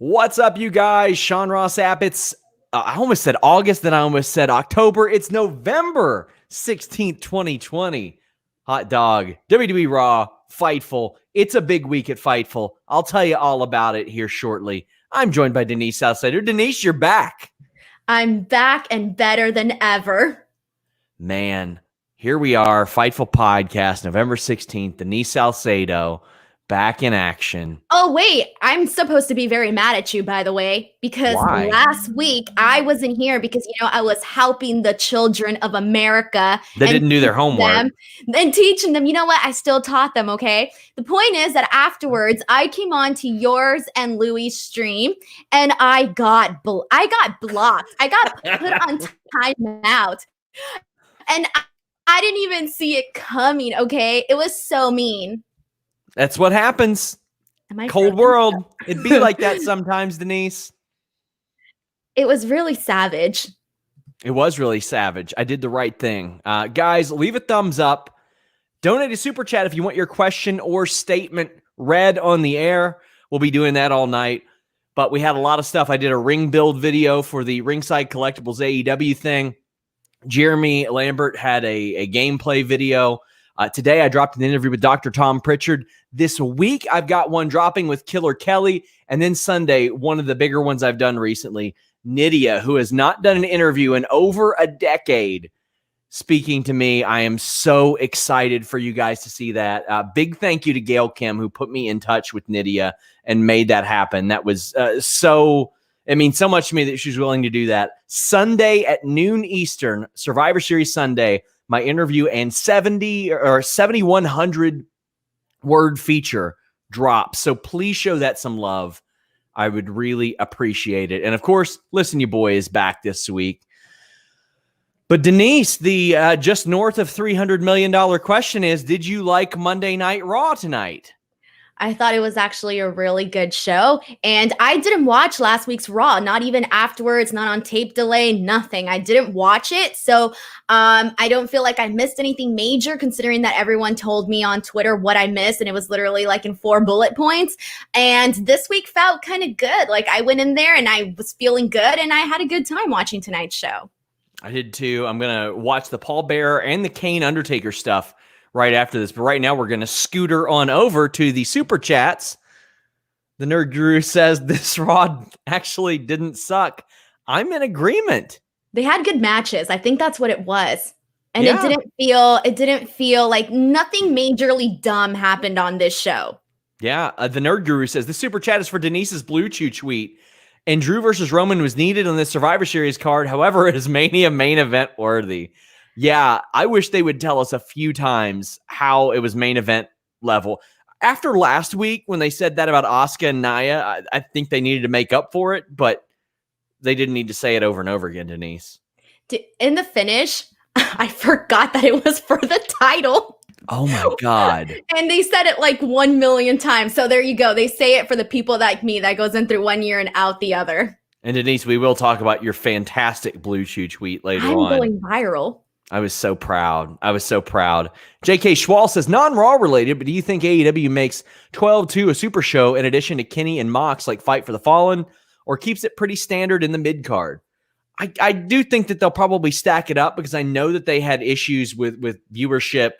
What's up, you guys? Sean Ross Sapp. It's, I almost said August, then I almost said October. It's November 16th, 2020. Hot dog. WWE Raw, Fightful. It's a big week at Fightful. I'll tell you all about it here shortly. I'm joined by Denise Salcedo. Denise, you're back. I'm back and better than ever. Man, here we are, Fightful Podcast, November 16th. Denise Salcedo, back in action. Oh, wait, I'm supposed to be very mad at you, by the way, because Why? last week I wasn't here because, I was helping the children of America. They didn't do their homework. And teaching them, you know what? I still taught them, okay? The point is that afterwards, I came on to yours and Louis' stream, and I got blocked. I got put on timeout. And I didn't even see it coming, okay? It was so mean. That's what happens. Cold world. It'd be like that sometimes, Denise. It was really savage. It was really savage. I did the right thing. Guys, leave a thumbs up. Donate a super chat if you want your question or statement read on the air. We'll be doing that all night. But we had a lot of stuff. I did a ring build video for the Ringside Collectibles AEW thing. Jeremy Lambert had a gameplay video. Today, I dropped an interview with Dr. Tom Pritchard. This week, I've got one dropping with Killer Kelly. And then Sunday, one of the bigger ones I've done recently, Nydia, who has not done an interview in over a decade, speaking to me. I am so excited for you guys to see that. Big thank you to Gail Kim, who put me in touch with Nydia and made that happen. That was so much to me that she was willing to do that. Sunday at noon Eastern, Survivor Series Sunday, my interview and 7,100 word feature drops. So please show that some love. I would really appreciate it. And of course, Listen You Boy is back this week. But Denise, the just north of $300 million question is, did you like Monday Night Raw tonight? I thought it was actually a really good show. And I didn't watch last week's Raw, not even afterwards, not on tape delay, nothing. I didn't watch it. So I don't feel like I missed anything major, considering that everyone told me on Twitter what I missed. And it was literally like in 4 bullet points. And this week felt kind of good. Like I went in there and I was feeling good and I had a good time watching tonight's show. I did too. I'm going to watch the Paul Bearer and the Kane Undertaker stuff right after this. But right now, we're going to scooter on over to the Super Chats. The Nerd Guru says this Raw actually didn't suck. I'm in agreement. They had good matches. I think that's what it was. And it didn't feel like nothing majorly dumb happened on this show. Yeah. The Nerd Guru says the Super Chat is for Denise's Blue Chew tweet. And Drew versus Roman was needed on this Survivor Series card. However, it is Mania main event worthy. Yeah, I wish they would tell us a few times how it was main event level. After last week, when they said that about Asuka and Nia, I think they needed to make up for it, but they didn't need to say it over and over again, Denise. In the finish, I forgot that it was for the title. Oh my God. And they said it like 1 million times. So there you go. They say it for the people like me that goes in through one year and out the other. And Denise, we will talk about your fantastic Blue Chew tweet later on. I'm going viral. I was so proud. JK Schwal says, non-Raw related, but do you think AEW makes 12-2 a super show in addition to Kenny and Mox like Fight for the Fallen, or keeps it pretty standard in the mid-card? I do think that they'll probably stack it up because I know that they had issues with viewership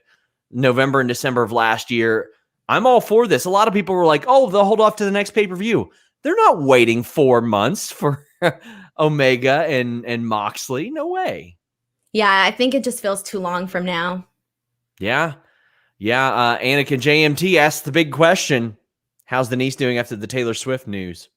November and December of last year. I'm all for this. A lot of people were like, oh, they'll hold off to the next pay-per-view. They're not waiting 4 months for Omega and Moxley. No way. Yeah, I think it just feels too long from now. Yeah. Anakin JMT asked the big question. How's Denise doing after the Taylor Swift news?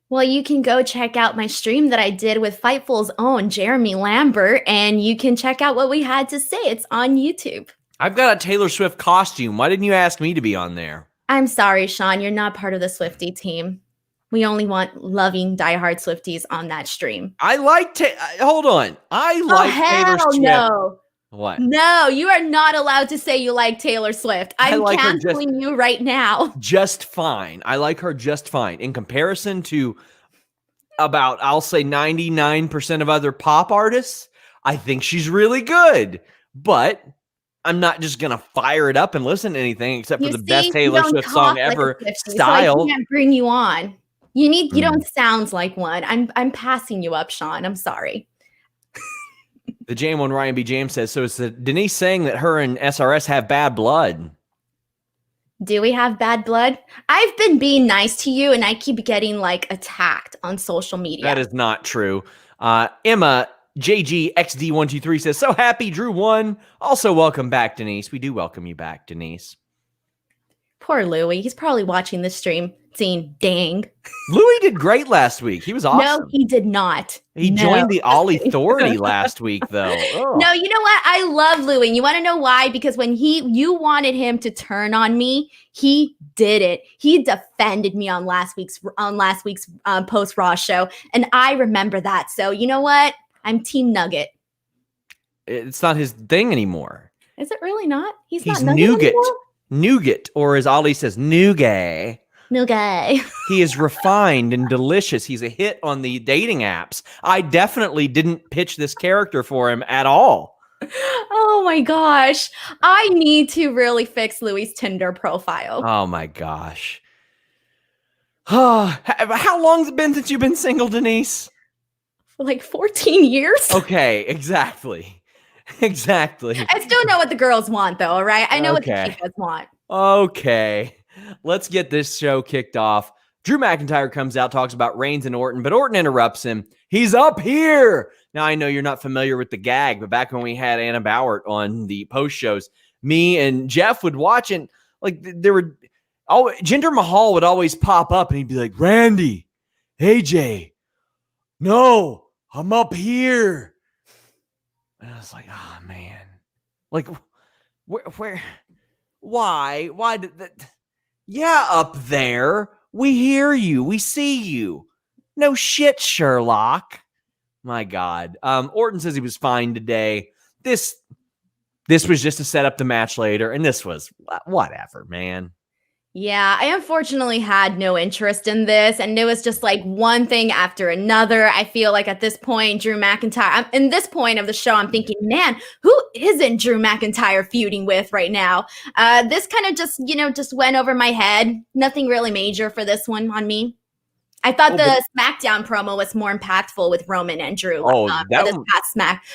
Well, you can go check out my stream that I did with Fightful's own Jeremy Lambert, and you can check out what we had to say. It's on YouTube. I've got a Taylor Swift costume. Why didn't you ask me to be on there? I'm sorry, Sean. You're not part of the Swiftie team. We only want loving diehard Swifties on that stream. Hold on. Taylor Swift. No. What? No, you are not allowed to say you like Taylor Swift. I'm canceling you right now. Just fine. I like her just fine. In comparison to about, I'll say 99% of other pop artists, I think she's really good. But I'm not just going to fire it up and listen to anything except for the best Taylor Swift song ever, Style. So I can't bring you on. You don't sound like one. I'm passing you up, Sean. I'm sorry. The Jam1 Ryan B. James says, so it's Denise saying that her and SRS have bad blood. Do we have bad blood? I've been being nice to you, and I keep getting like attacked on social media. That is not true. Emma JGXD123 says, so happy Drew won. Also, welcome back, Denise. We do welcome you back, Denise. Poor Louie. He's probably watching this stream saying, dang. Louie did great last week. He was awesome. No, he did not. He joined the All Authority last week, though. Oh. No, you know what? I love Louie. You want to know why? Because when you wanted him to turn on me, he did it. He defended me on last week's post Raw show, and I remember that. So you know what? I'm Team Nugget. It's not his thing anymore. Is it really not? He's not Nugget Nougat. anymore? Nougat, or as Ali says, nougat. Nougat. He is refined and delicious. He's a hit on the dating apps. I definitely didn't pitch this character for him at all. Oh my gosh. I need to really fix Louie's Tinder profile. Oh my gosh. How long has it been since you've been single, Denise? For like 14 years. Okay, exactly. Exactly. I still know what the girls want, though, all right? I know what the chicas want. Okay. Let's get this show kicked off. Drew McIntyre comes out, talks about Reigns and Orton, but Orton interrupts him. He's up here. Now, I know you're not familiar with the gag, but back when we had Anna Bauer on the post shows, me and Jeff would watch, and like Jinder Mahal would always pop up, and he'd be like, Randy, AJ, no, I'm up here. And I was like, oh, man. Like, where, why did that? Yeah, up there. We hear you. We see you. No shit, Sherlock. My God. Orton says he was fine today. This was just to set up the match later, and this was whatever, man. Yeah, I unfortunately had no interest in this, and it was just like one thing after another. I feel like at this point, Drew McIntyre, in this point of the show, I'm thinking, man, who isn't Drew McIntyre feuding with right now? This kind of just went over my head. Nothing really major for this one on me. I thought the SmackDown promo was more impactful with Roman and Drew.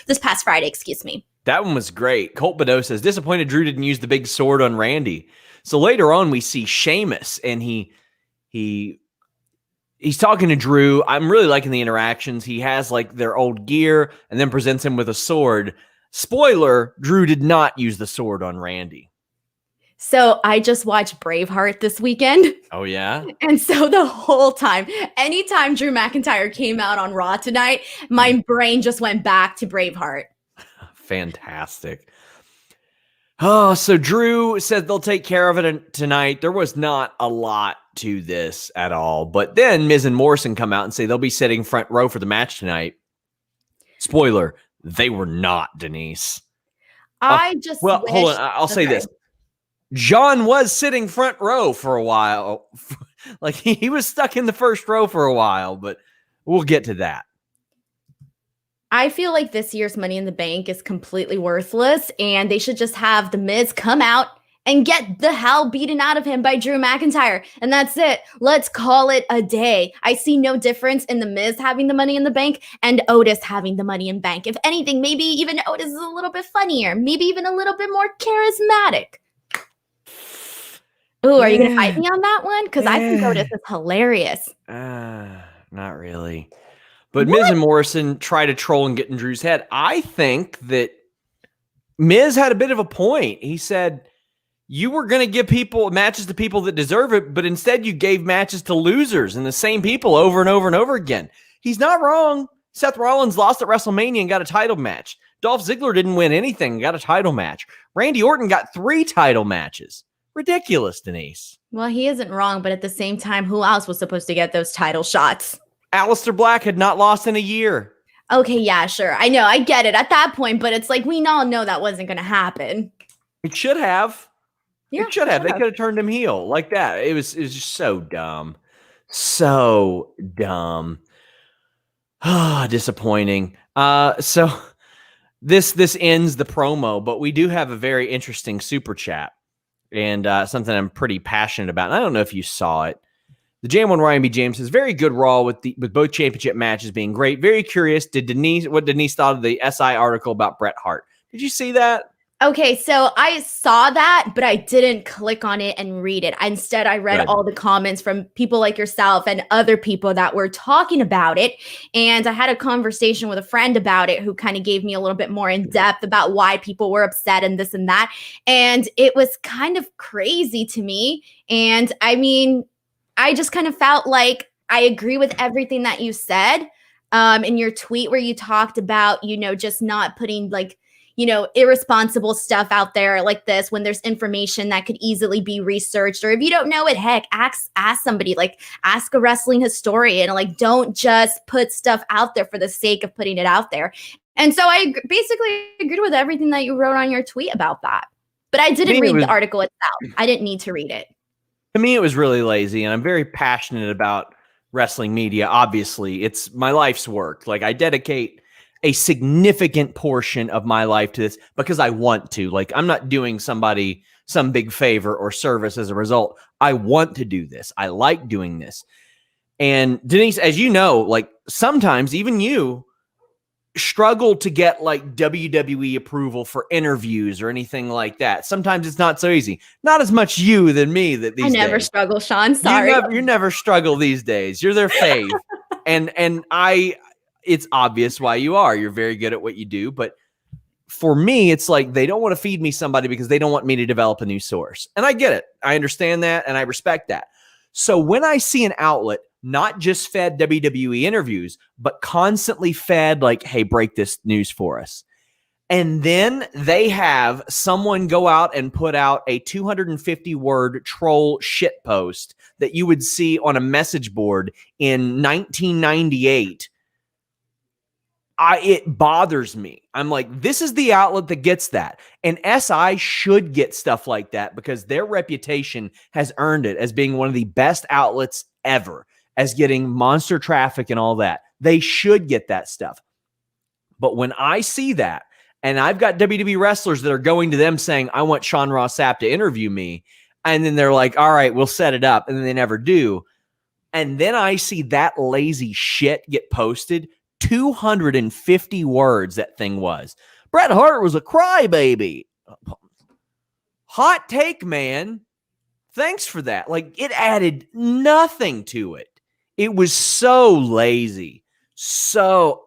This past Friday, excuse me. That one was great. Colt Badeau says, disappointed Drew didn't use the big sword on Randy. So later on, we see Sheamus, and he's talking to Drew. I'm really liking the interactions. He has like their old gear and then presents him with a sword. Spoiler, Drew did not use the sword on Randy. So I just watched Braveheart this weekend. Oh, yeah? And so the whole time, anytime Drew McIntyre came out on Raw tonight, my brain just went back to Braveheart. Fantastic. Oh, so Drew said they'll take care of it tonight. There was not a lot to this at all. But then Miz and Morrison come out and say they'll be sitting front row for the match tonight. Spoiler, they were not, Denise. Hold on. I'll say this. John was sitting front row for a while. Like he was stuck in the first row for a while, but we'll get to that. I feel like this year's Money in the Bank is completely worthless, and they should just have The Miz come out and get the hell beaten out of him by Drew McIntyre. And that's it. Let's call it a day. I see no difference in The Miz having the Money in the Bank and Otis having the Money in the Bank. If anything, maybe even Otis is a little bit funnier, maybe even a little bit more charismatic. Ooh, are you going to fight me on that one? Because I think Otis is hilarious. Not really. But what? Miz and Morrison try to troll and get in Drew's head. I think that Miz had a bit of a point. He said, you were going to give matches to people that deserve it, but instead you gave matches to losers and the same people over and over and over again. He's not wrong. Seth Rollins lost at WrestleMania and got a title match. Dolph Ziggler didn't win anything and got a title match. Randy Orton got 3 title matches. Ridiculous, Denise. Well, he isn't wrong, but at the same time, who else was supposed to get those title shots? Aleister Black had not lost in a year. Okay, yeah, sure. I know, I get it at that point, but it's like we all know that wasn't going to happen. It should have. Yeah, it should have. They could have turned him heel like that. It was just so dumb. So dumb. Disappointing. So this ends the promo, but we do have a very interesting super chat and something I'm pretty passionate about. And I don't know if you saw it, The Jam on Ryan B. James says, very good Raw with both championship matches being great. Very curious. What Denise thought of the SI article about Bret Hart? Did you see that? Okay, so I saw that, but I didn't click on it and read it. Instead, I read all the comments from people like yourself and other people that were talking about it. And I had a conversation with a friend about it who kind of gave me a little bit more in depth about why people were upset and this and that. And it was kind of crazy to me. And I mean, I just kind of felt like I agree with everything that you said in your tweet where you talked about, just not putting like, irresponsible stuff out there like this when there's information that could easily be researched. Or if you don't know it, heck, ask somebody, like ask a wrestling historian. Like, don't just put stuff out there for the sake of putting it out there. And so I basically agreed with everything that you wrote on your tweet about that. But I didn't read the article itself. I didn't need to read it. To me, it was really lazy, and I'm very passionate about wrestling media. Obviously, it's my life's work. Like, I dedicate a significant portion of my life to this because I want to. Like, I'm not doing somebody some big favor or service as a result. I want to do this. I like doing this. And Denise, as you know, like sometimes even you struggle to get like WWE approval for interviews or anything like that. Sometimes it's not so easy. Not as much you than me that these days. I never struggle, Sean. Sorry. You never struggle these days. You're their fave. and it's obvious why you are. You're very good at what you do. But for me, it's like they don't want to feed me somebody because they don't want me to develop a new source. And I get it. I understand that and I respect that. So when I see an outlet not just fed WWE interviews, but constantly fed like, hey, break this news for us. And then they have someone go out and put out a 250-word troll shit post that you would see on a message board in 1998. It bothers me. I'm like, this is the outlet that gets that. And SI should get stuff like that because their reputation has earned it as being one of the best outlets ever, as getting monster traffic and all that. They should get that stuff. But when I see that, and I've got WWE wrestlers that are going to them saying, I want Sean Ross Sapp to interview me, and then they're like, all right, we'll set it up, and then they never do. And then I see that lazy shit get posted. 250 words that thing was. Bret Hart was a crybaby. Hot take, man. Thanks for that. Like, it added nothing to it. It was so lazy. Just so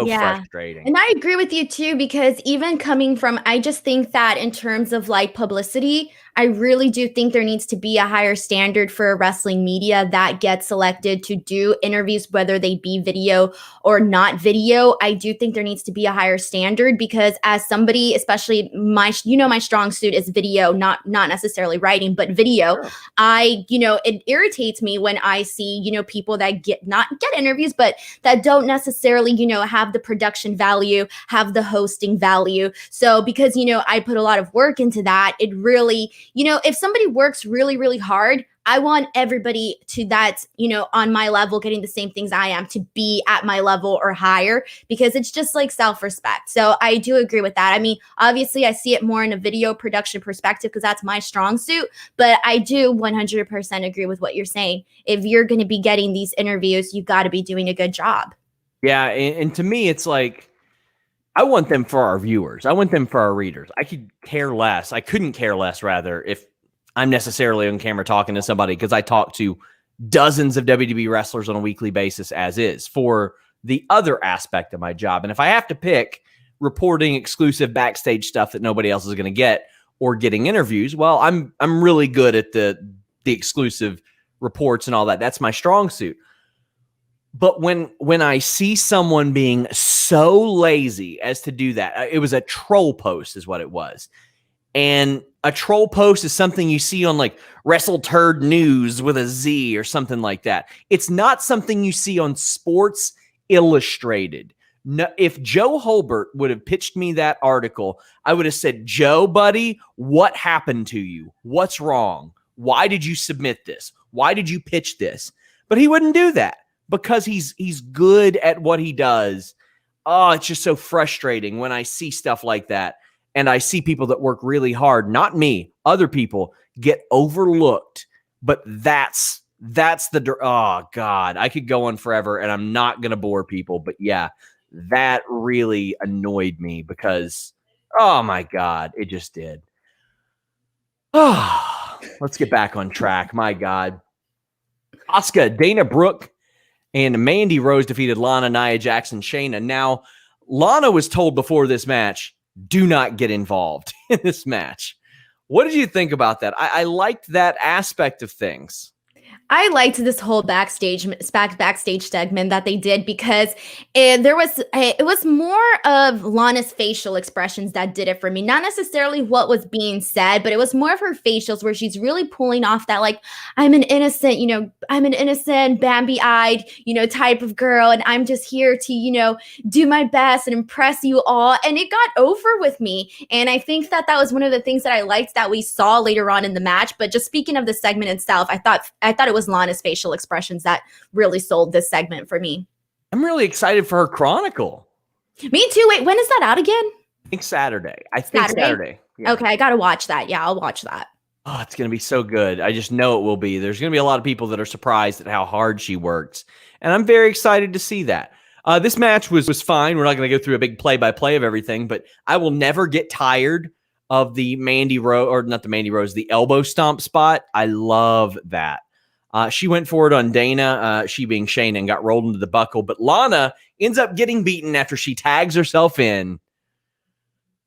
frustrating. And I agree with you too, because even coming from, I just think that in terms of like publicity, I really do think there needs to be a higher standard for wrestling media that gets selected to do interviews, whether they be video or not video. I do think there needs to be a higher standard because as somebody, especially my strong suit is video, not necessarily writing, but video. Sure. It irritates me when I see, people that not get interviews, but that don't necessarily, have the production value, have the hosting value. So because, I put a lot of work into that, it really, if somebody works really, really hard, I want everybody to that, on my level, getting the same things I am to be at my level or higher, because it's just like self-respect. So I do agree with that. I mean, obviously I see it more in a video production perspective because that's my strong suit, but I do 100% agree with what you're saying. If you're going to be getting these interviews, you've got to be doing a good job. Yeah. And to me, it's like, I want them for our viewers. I want them for our readers. I couldn't care less, rather, if I'm necessarily on camera talking to somebody, because I talk to dozens of WWE wrestlers on a weekly basis as is for the other aspect of my job. And if I have to pick reporting exclusive backstage stuff that nobody else is going to get or getting interviews, well, I'm really good at the exclusive reports and all that. That's my strong suit. But when I see someone being so lazy as to do that, it was a troll post is what it was. And a troll post is something you see on like Wrestle Turd News with a Z or something like that. It's not something you see on Sports Illustrated. No, if Joe Holbert would have pitched me that article, I would have said, Joe, buddy, what happened to you? What's wrong? Why did you submit this? Why did you pitch this? But he wouldn't do that because he's good at what he does. Oh, it's just so frustrating when I see stuff like that. And I see people that work really hard, not me, other people get overlooked. But that's That's oh God, I could go on forever and I'm not going to bore people, but yeah, that really annoyed me because, oh my God, it just did. Oh, let's get back on track. My God. Asuka, Dana Brooke, and Mandy Rose defeated Lana, Nia Jax, and Shayna. Now, Lana was told before this match, do not get involved in this match. What did you think about that? I liked that aspect of things. I liked this whole backstage segment that they did because it was more of Lana's facial expressions that did it for me. Not necessarily what was being said, but it was more of her facials where she's really pulling off that like I'm an innocent, Bambi-eyed, type of girl, and I'm just here to, do my best and impress you all. And it got over with me. And I think that was one of the things that I liked that we saw later on in the match. But just speaking of the segment itself, I thought it was Lana's facial expressions that really sold this segment for me. I'm really excited for her Chronicle. Me too. Wait, when is that out again? I think Saturday. Saturday. Yeah. Okay, I got to watch that. Yeah, I'll watch that. Oh, it's going to be so good. I just know it will be. There's going to be a lot of people that are surprised at how hard she works. And I'm very excited to see that. This match was fine. We're not going to go through a big play-by-play of everything, but I will never get tired of the the elbow stomp spot. I love that. She went for it on Dana, she being Shayna, and got rolled into the buckle. But Lana ends up getting beaten after she tags herself in.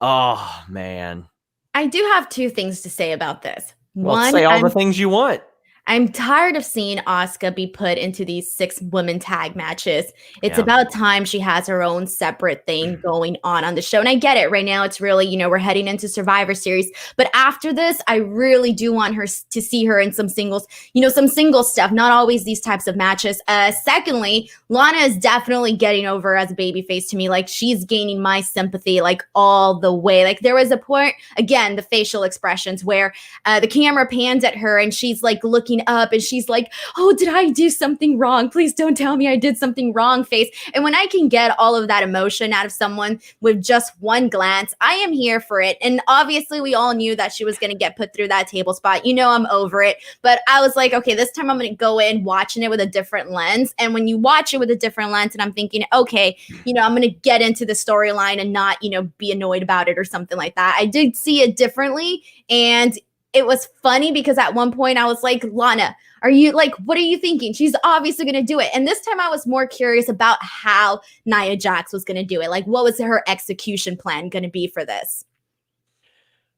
Oh, man. I do have two things to say about this. Well, say all the things you want. I'm tired of seeing Asuka be put into these 6-woman tag matches. It's about time she has her own separate thing going on the show. And I get it. Right now, it's really, we're heading into Survivor Series. But after this, I really do want her to see her in some singles, some single stuff, not always these types of matches. Secondly, Lana is definitely getting over as a babyface to me. Like, she's gaining my sympathy, like, all the way. Like, there was a point, again, the facial expressions where the camera pans at her and she's, like, looking up and she's like, oh, did I do something wrong? Please don't tell me I did something wrong face. And when I can get all of that emotion out of someone with just one glance, I am here for it. And obviously we all knew that she was going to get put through that table spot. I'm over it. But I was like, okay, this time I'm going to go in watching it with a different lens. And when you watch it with a different lens and I'm thinking, okay, I'm going to get into the storyline and not, be annoyed about it or something like that. I did see it differently. And it was funny because at one point I was like, Lana, what are you thinking? She's obviously going to do it. And this time I was more curious about how Nia Jax was going to do it. Like, what was her execution plan going to be for this?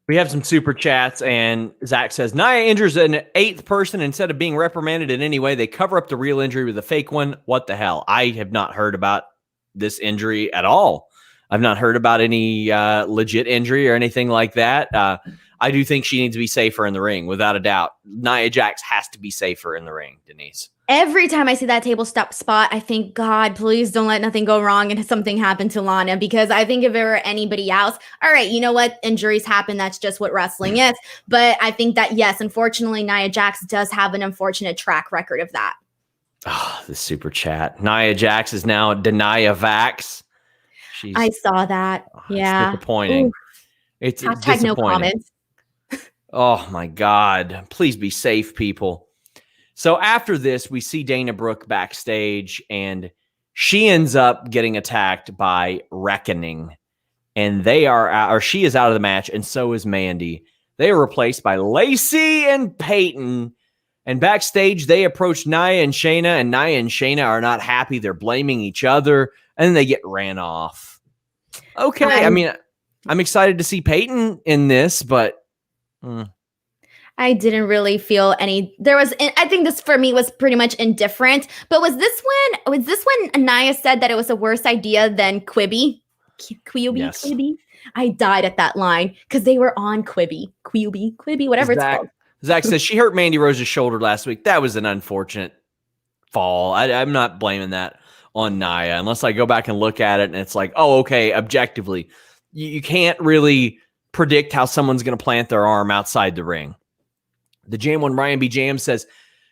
We have some super chats, and Zach says, Nia injures an 8th person. Instead of being reprimanded in any way, they cover up the real injury with a fake one. What the hell? I have not heard about this injury at all. I've not heard about any legit injury or anything like that. I do think she needs to be safer in the ring, without a doubt. Nia Jax has to be safer in the ring, Denise. Every time I see that table stop spot, I think, God, please don't let nothing go wrong and something happen to Lana, because I think if it were anybody else, all right, you know what? Injuries happen. That's just what wrestling is. But I think that, yes, unfortunately, Nia Jax does have an unfortunate track record of that. Oh, the super chat. Nia Jax is now Denia Vax. I saw that. Yeah. It's disappointing. It's disappointing. No comments. Oh, my God. Please be safe, people. So after this, we see Dana Brooke backstage, and she ends up getting attacked by Reckoning. And they are out, or she is out of the match, and so is Mandy. They are replaced by Lacey and Peyton. And backstage, they approach Nia and Shayna, and Nia and Shayna are not happy. They're blaming each other, and then they get ran off. Okay, I mean, I'm excited to see Peyton in this, but... I didn't really feel any. I think this for me was pretty much indifferent. But was this when Nia said that it was a worse idea than Quibi? Yes. Quibi? I died at that line because they were on Quibi, whatever it's called. Zach says she hurt Mandy Rose's shoulder last week. That was an unfortunate fall. I'm not blaming that on Nia unless I go back and look at it and it's like, oh, okay, objectively, you can't really predict how someone's going to plant their arm outside the ring. The Jam One Ryan B. Jam says,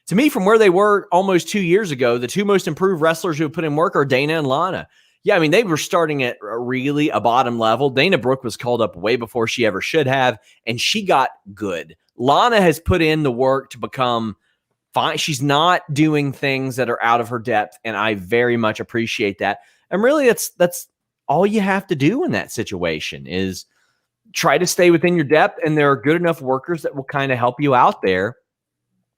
to me, from where they were almost 2 years ago, the two most improved wrestlers who have put in work are Dana and Lana. Yeah, I mean, they were starting at really a bottom level. Dana Brooke was called up way before she ever should have, and she got good. Lana has put in the work to become fine. She's not doing things that are out of her depth, and I very much appreciate that. And really, that's all you have to do in that situation is try to stay within your depth, and there are good enough workers that will kind of help you out there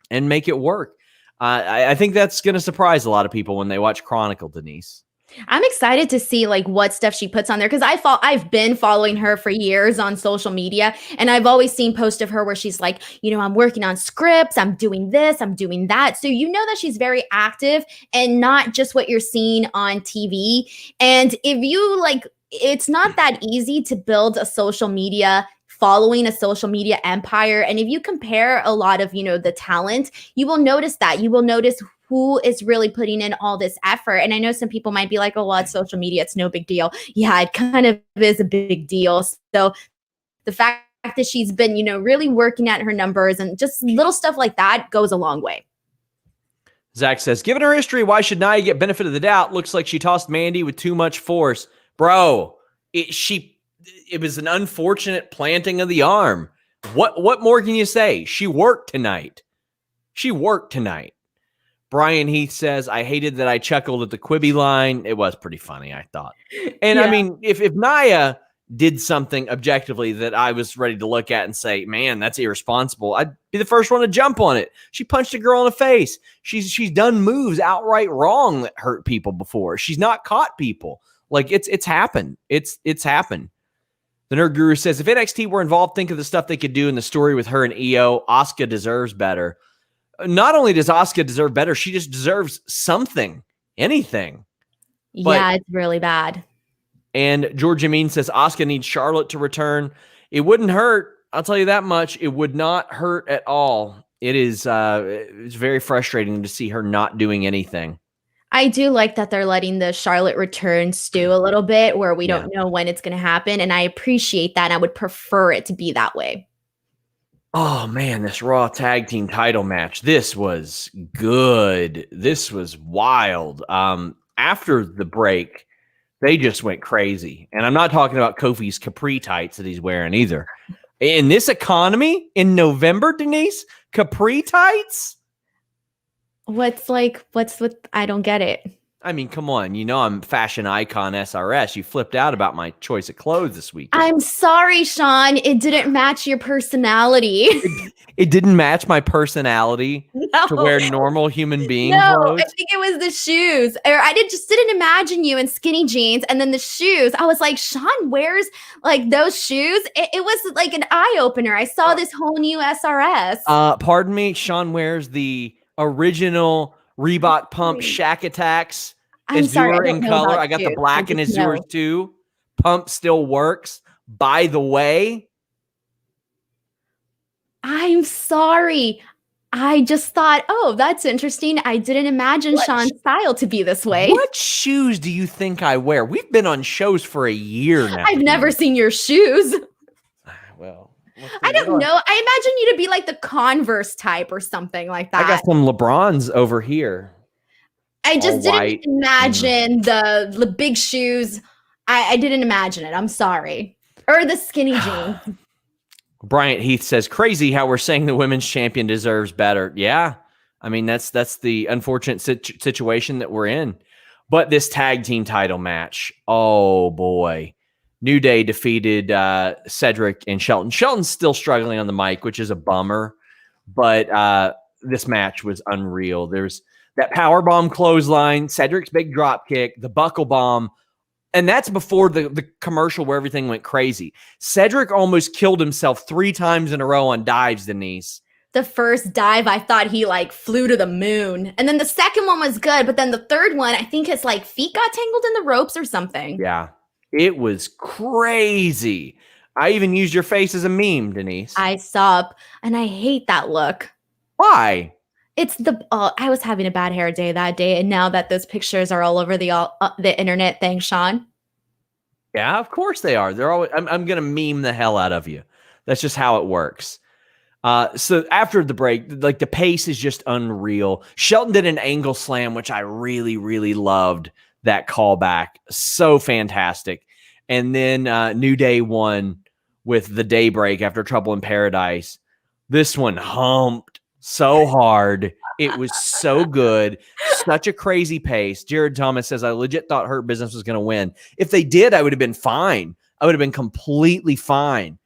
and make it work. I think that's going to surprise a lot of people when they watch Chronicle, Denise. I'm excited to see like what stuff she puts on there because I've been following her for years on social media, and I've always seen posts of her where she's like, I'm working on scripts, I'm doing this, I'm doing that. So that she's very active and not just what you're seeing on TV. And if you it's not that easy to build a social media following, a social media empire. And if you compare a lot of, the talent, you will notice that. You will notice who is really putting in all this effort. And I know some people might be like, oh, well, it's social media, it's no big deal. Yeah, it kind of is a big deal. So the fact that she's been, really working at her numbers and just little stuff like that goes a long way. Zach says, given her history, why should Nia get benefit of the doubt? Looks like she tossed Mandy with too much force. Bro, it was an unfortunate planting of the arm. What more can you say? She worked tonight. Brian Heath says, I hated that I chuckled at the Quibi line. It was pretty funny, I thought. And yeah. I mean, if Nia did something objectively that I was ready to look at and say, man, that's irresponsible, I'd be the first one to jump on it. She punched a girl in the face. She's done moves outright wrong that hurt people before. She's not caught people. Like it's happened. It's happened. The Nerd Guru says, if NXT were involved, think of the stuff they could do in the story with her and Io. Asuka deserves better. Not only does Asuka deserve better, she just deserves something, anything. Yeah, it's really bad. And George Amin says Asuka needs Charlotte to return. It wouldn't hurt. I'll tell you that much. It would not hurt at all. It is it's very frustrating to see her not doing anything. I do like that they're letting the Charlotte return stew a little bit where we don't know when it's going to happen. And I appreciate that. And I would prefer it to be that way. Oh, man, this Raw Tag Team title match. This was good. This was wild. After the break, they just went crazy. And I'm not talking about Kofi's capri tights that he's wearing either. In this economy, in November, Denise, capri tights? What's with, I don't get it. I mean, come on. I'm fashion icon SRS. You flipped out about my choice of clothes this week. I'm sorry, Sean. It didn't match your personality. It didn't match my personality to wear normal human being clothes? I think it was the shoes. Or I just didn't imagine you in skinny jeans. And then the shoes, I was like, Sean wears like those shoes? It was like an eye-opener. I saw this whole new SRS. Pardon me? Sean wears the original Reebok pump Shack Attacks. Azure in color. I got the black and Azure too. Pump still works. By the way, I'm sorry. I just thought, oh, that's interesting. I didn't imagine Sean's style to be this way. What shoes do you think I wear? We've been on shows for a year now. I've never seen your shoes. Well, I don't know. I imagine you to be like the Converse type or something like that. I got some LeBrons over here. I just didn't imagine the big shoes. I didn't imagine it. I'm sorry. Or the skinny jeans. Bryant Heath says, crazy how we're saying the women's champion deserves better. Yeah. I mean, that's the unfortunate situation that we're in. But this tag team title match, oh boy. New Day defeated Cedric and Shelton. Shelton's still struggling on the mic, which is a bummer. But this match was unreal. There's that powerbomb clothesline, Cedric's big drop kick, the buckle bomb. And that's before the commercial where everything went crazy. Cedric almost killed himself 3 times in a row on dives, Denise. The first dive, I thought he flew to the moon. And then the second one was good. But then the third one, I think his feet got tangled in the ropes or something. Yeah, it was crazy. I even used your face as a meme, Denise. I saw, and I hate that look. Why? It's I was having a bad hair day that day, and now that those pictures are all over the internet, thanks, Sean. Yeah, of course they are. They're always. I'm gonna meme the hell out of you. That's just how it works. So after the break, the pace is just unreal. Shelton did an angle slam, which I really, really loved that callback. So fantastic. And then New Day won with the Daybreak after Trouble in Paradise. This one humped so hard. It was so good. Such a crazy pace. Jared Thomas says, I legit thought Hurt Business was going to win. If they did, I would have been fine. I would have been completely fine.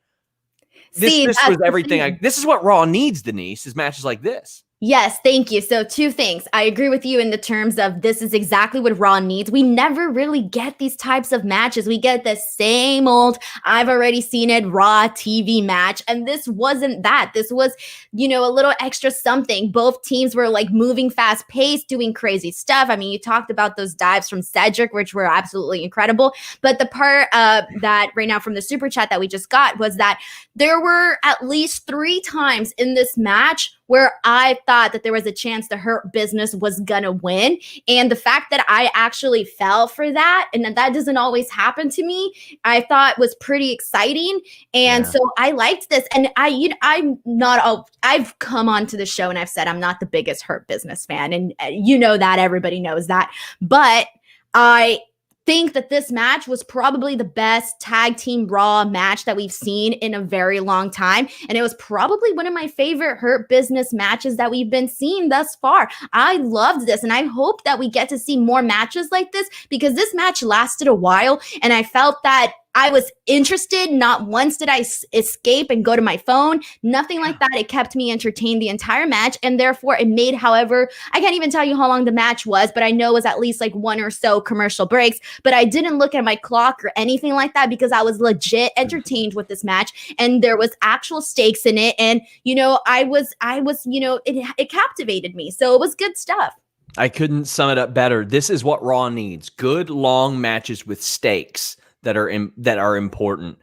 This was everything. This is what Raw needs, Denise, is matches like this. Yes, thank you. So 2 things. I agree with you in the terms of this is exactly what Raw needs. We never really get these types of matches. We get the same old, I've already seen it, Raw TV match. And this wasn't that. This was, a little extra something. Both teams were like moving fast paced, doing crazy stuff. I mean, you talked about those dives from Cedric, which were absolutely incredible. But the part that right now from the super chat that we just got was that there were at least 3 times in this match where I thought that there was a chance the Hurt Business was gonna win. And the fact that I actually fell for that, and that doesn't always happen to me, I thought was pretty exciting. And so I liked this. And I've come onto the show and I've said I'm not the biggest Hurt Business fan. And that, everybody knows that. But I think that this match was probably the best tag team Raw match that we've seen in a very long time. And it was probably one of my favorite Hurt Business matches that we've been seeing thus far. I loved this. And I hope that we get to see more matches like this, because this match lasted a while. And I felt that I was interested. Not once did I escape and go to my phone. Nothing like that. It kept me entertained the entire match. And therefore it made, however, I can't even tell you how long the match was, but I know it was at least like 1 or so commercial breaks. But I didn't look at my clock or anything like that, because I was legit entertained with this match. And there was actual stakes in it. And, it captivated me. So it was good stuff. I couldn't sum it up better. This is what Raw needs. Good, long matches with stakes that are important.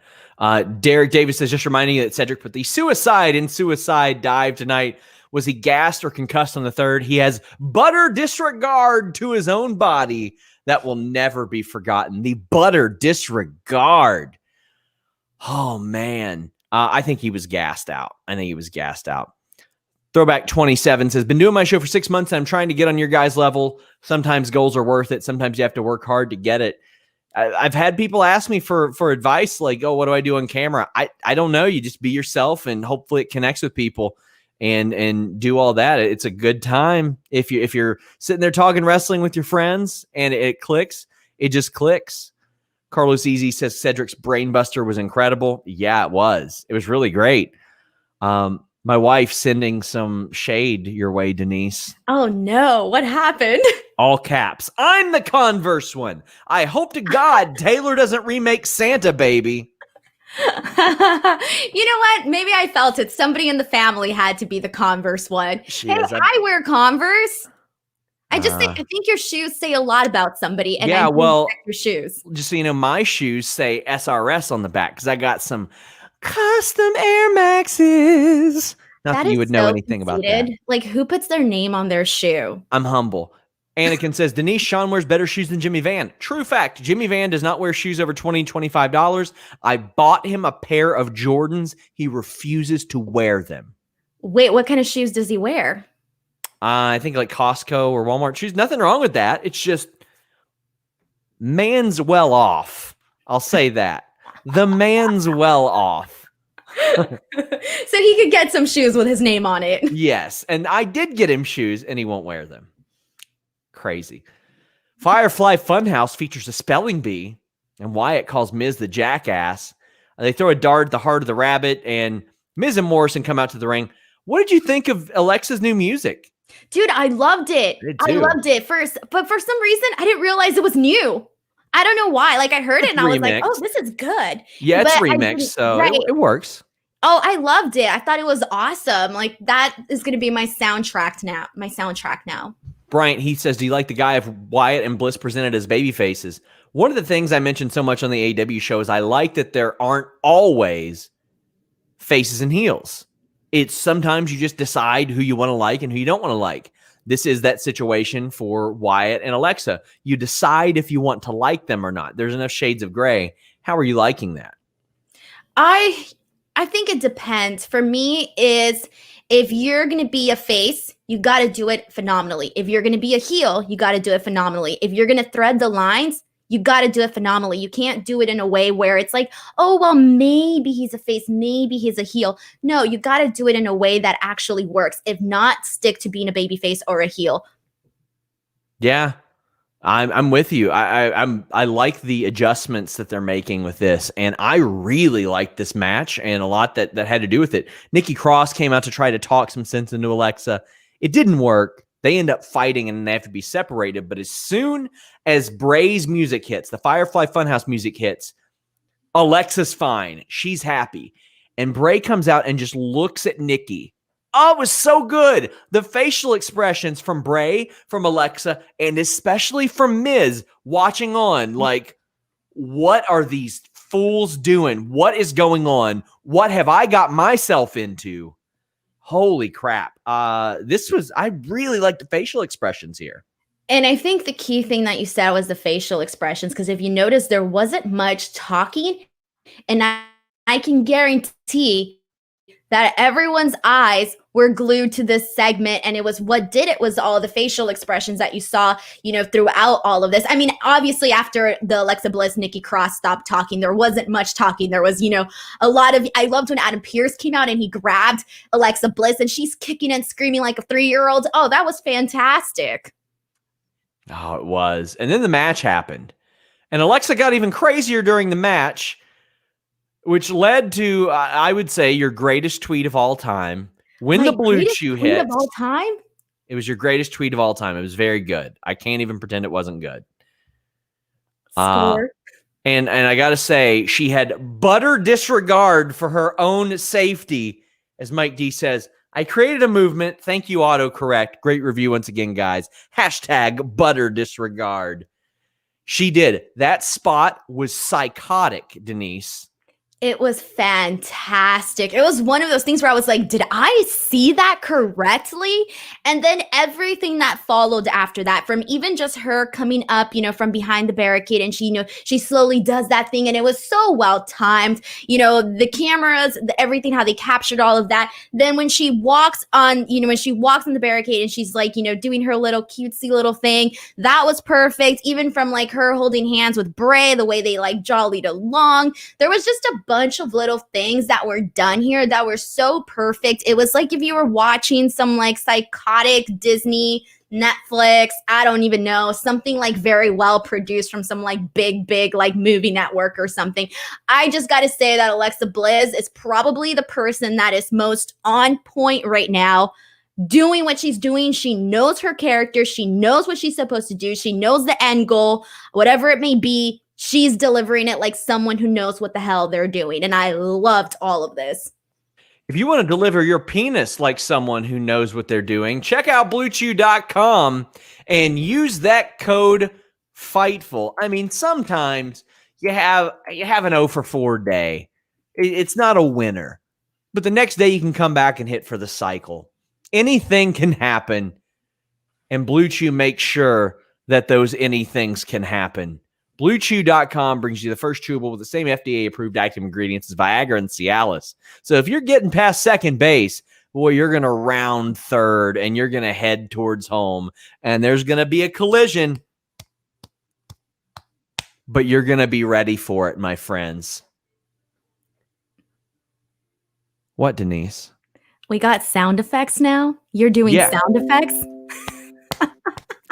Derek Davis says, just reminding you that Cedric put the suicide dive tonight. Was he gassed or concussed on the 3rd? He has butter disregard to his own body that will never be forgotten. The butter disregard. Oh, man. I think he was gassed out. Throwback 27 says, been doing my show for 6 months. And I'm trying to get on your guys' level. Sometimes goals are worth it. Sometimes you have to work hard to get it. I've had people ask me for advice, like, oh, what do I do on camera? I don't know. You just be yourself, and hopefully it connects with people and do all that. It's a good time. If you're sitting there talking wrestling with your friends and it clicks, it just clicks. Carlos Easy says Cedric's brainbuster was incredible. Yeah, it was. It was really great. My wife sending some shade your way, Denise. Oh, no. What happened? All caps. I'm the Converse one. I hope to God Taylor doesn't remake Santa Baby. You know what? Maybe I felt it. Somebody in the family had to be the Converse one. I wear Converse. I think your shoes say a lot about somebody. And yeah, well, your shoes. Just so you know, my shoes say SRS on the back because I got some custom Air Maxes. Not that you would know anything about that. Like, who puts their name on their shoe? I'm humble. Anakin says, Denise, Sean wears better shoes than Jimmy Van. True fact. Jimmy Van does not wear shoes over $20, $25. I bought him a pair of Jordans. He refuses to wear them. Wait, what kind of shoes does he wear? I think like Costco or Walmart shoes. Nothing wrong with that. It's just man's well off. I'll say that. The man's well off. So he could get some shoes with his name on it. Yes. And I did get him shoes and he won't wear them. Crazy. Firefly Funhouse features a spelling bee and Wyatt calls Miz the jackass. They throw a dart at the heart of the rabbit and Miz and Morrison come out to the ring. What did you think of Alexa's new music? Dude, I loved it. I loved it first. But for some reason, I didn't realize it was new. I don't know why. Like, I heard it and I was like, oh, this is good. Yeah, it's remixed, so it works. Oh, I loved it. I thought it was awesome. Like, that is going to be my soundtrack now. Bryant, he says, do you like the guy of Wyatt and Bliss presented as baby faces? One of the things I mentioned so much on the AEW show is I like that there aren't always faces and heels. It's sometimes you just decide who you want to like and who you don't want to like. This is that situation for Wyatt and Alexa. You decide if you want to like them or not. There's enough shades of gray. How are you liking that? I think it depends. For me, is if you're going to be a face, you got to do it phenomenally. If you're going to be a heel, you got to do it phenomenally. If you're going to thread the lines, You got to do it phenomenally. You can't do it in a way where it's like, oh, well, maybe he's a face, maybe he's a heel. No, you got to do it in a way that actually works. If not, stick to being a baby face or a heel. Yeah, I'm with you. I like the adjustments that they're making with this, and I really like this match and a lot that had to do with it. Nikki Cross came out to try to talk some sense into Alexa. It didn't work. They end up fighting and they have to be separated. But as soon as Bray's music hits, the Firefly Funhouse music hits, Alexa's fine. She's happy. And Bray comes out and just looks at Nikki. Oh, it was so good. The facial expressions from Bray, from Alexa, and especially from Miz watching on. Like, what are these fools doing? What is going on? What have I got myself into? Holy crap. I really like the facial expressions here. And I think the key thing that you said was the facial expressions, because if you notice, there wasn't much talking. And I can guarantee that everyone's eyes were glued to this segment, and it was all the facial expressions that you saw, throughout all of this. I mean, obviously after the Alexa Bliss, Nikki Cross stopped talking, there wasn't much talking. There was, a lot of, I loved when Adam Pearce came out and he grabbed Alexa Bliss and she's kicking and screaming like a 3-year-old. Oh, that was fantastic. Oh, it was. And then the match happened, and Alexa got even crazier during the match, which led to, I would say, your greatest tweet of all time. When the Blue Chew hit. Of all time? It was your greatest tweet of all time. It was very good. I can't even pretend it wasn't good. And I got to say, she had butter disregard for her own safety. As Mike D says, I created a movement. Thank you, autocorrect. Great review once again, guys. # butter disregard. She did. That spot was psychotic, Denise. It was fantastic. It was one of those things where I was like, did I see that correctly? And then everything that followed after that, from even just her coming up, from behind the barricade, and she slowly does that thing, and it was so well timed. The cameras, everything, how they captured all of that. Then when she walks on, the barricade and she's like, doing her little cutesy little thing, that was perfect. Even from like her holding hands with Bray, the way they like jollied along, there was just a bunch of little things that were done here that were so perfect. It was like if you were watching some like psychotic Disney, Netflix, I don't even know, something like very well produced from some like big like movie network or something. I just got to say that Alexa Bliss is probably the person that is most on point right now, doing what she's doing. She knows her character. She knows what she's supposed to do. She knows the end goal, whatever it may be. She's delivering it like someone who knows what the hell they're doing. And I loved all of this. If you want to deliver your penis like someone who knows what they're doing, check out BlueChew.com and use that code FIGHTFUL. I mean, sometimes you have an 0 for 4 day. It's not a winner. But the next day you can come back and hit for the cycle. Anything can happen. And Blue Chew makes sure that those anythings can happen. BlueChew.com brings you the first chewable with the same FDA-approved active ingredients as Viagra and Cialis. So if you're getting past second base, boy, you're going to round third and you're going to head towards home. And there's going to be a collision. But you're going to be ready for it, my friends. What, Denise? We got sound effects now? You're doing sound effects?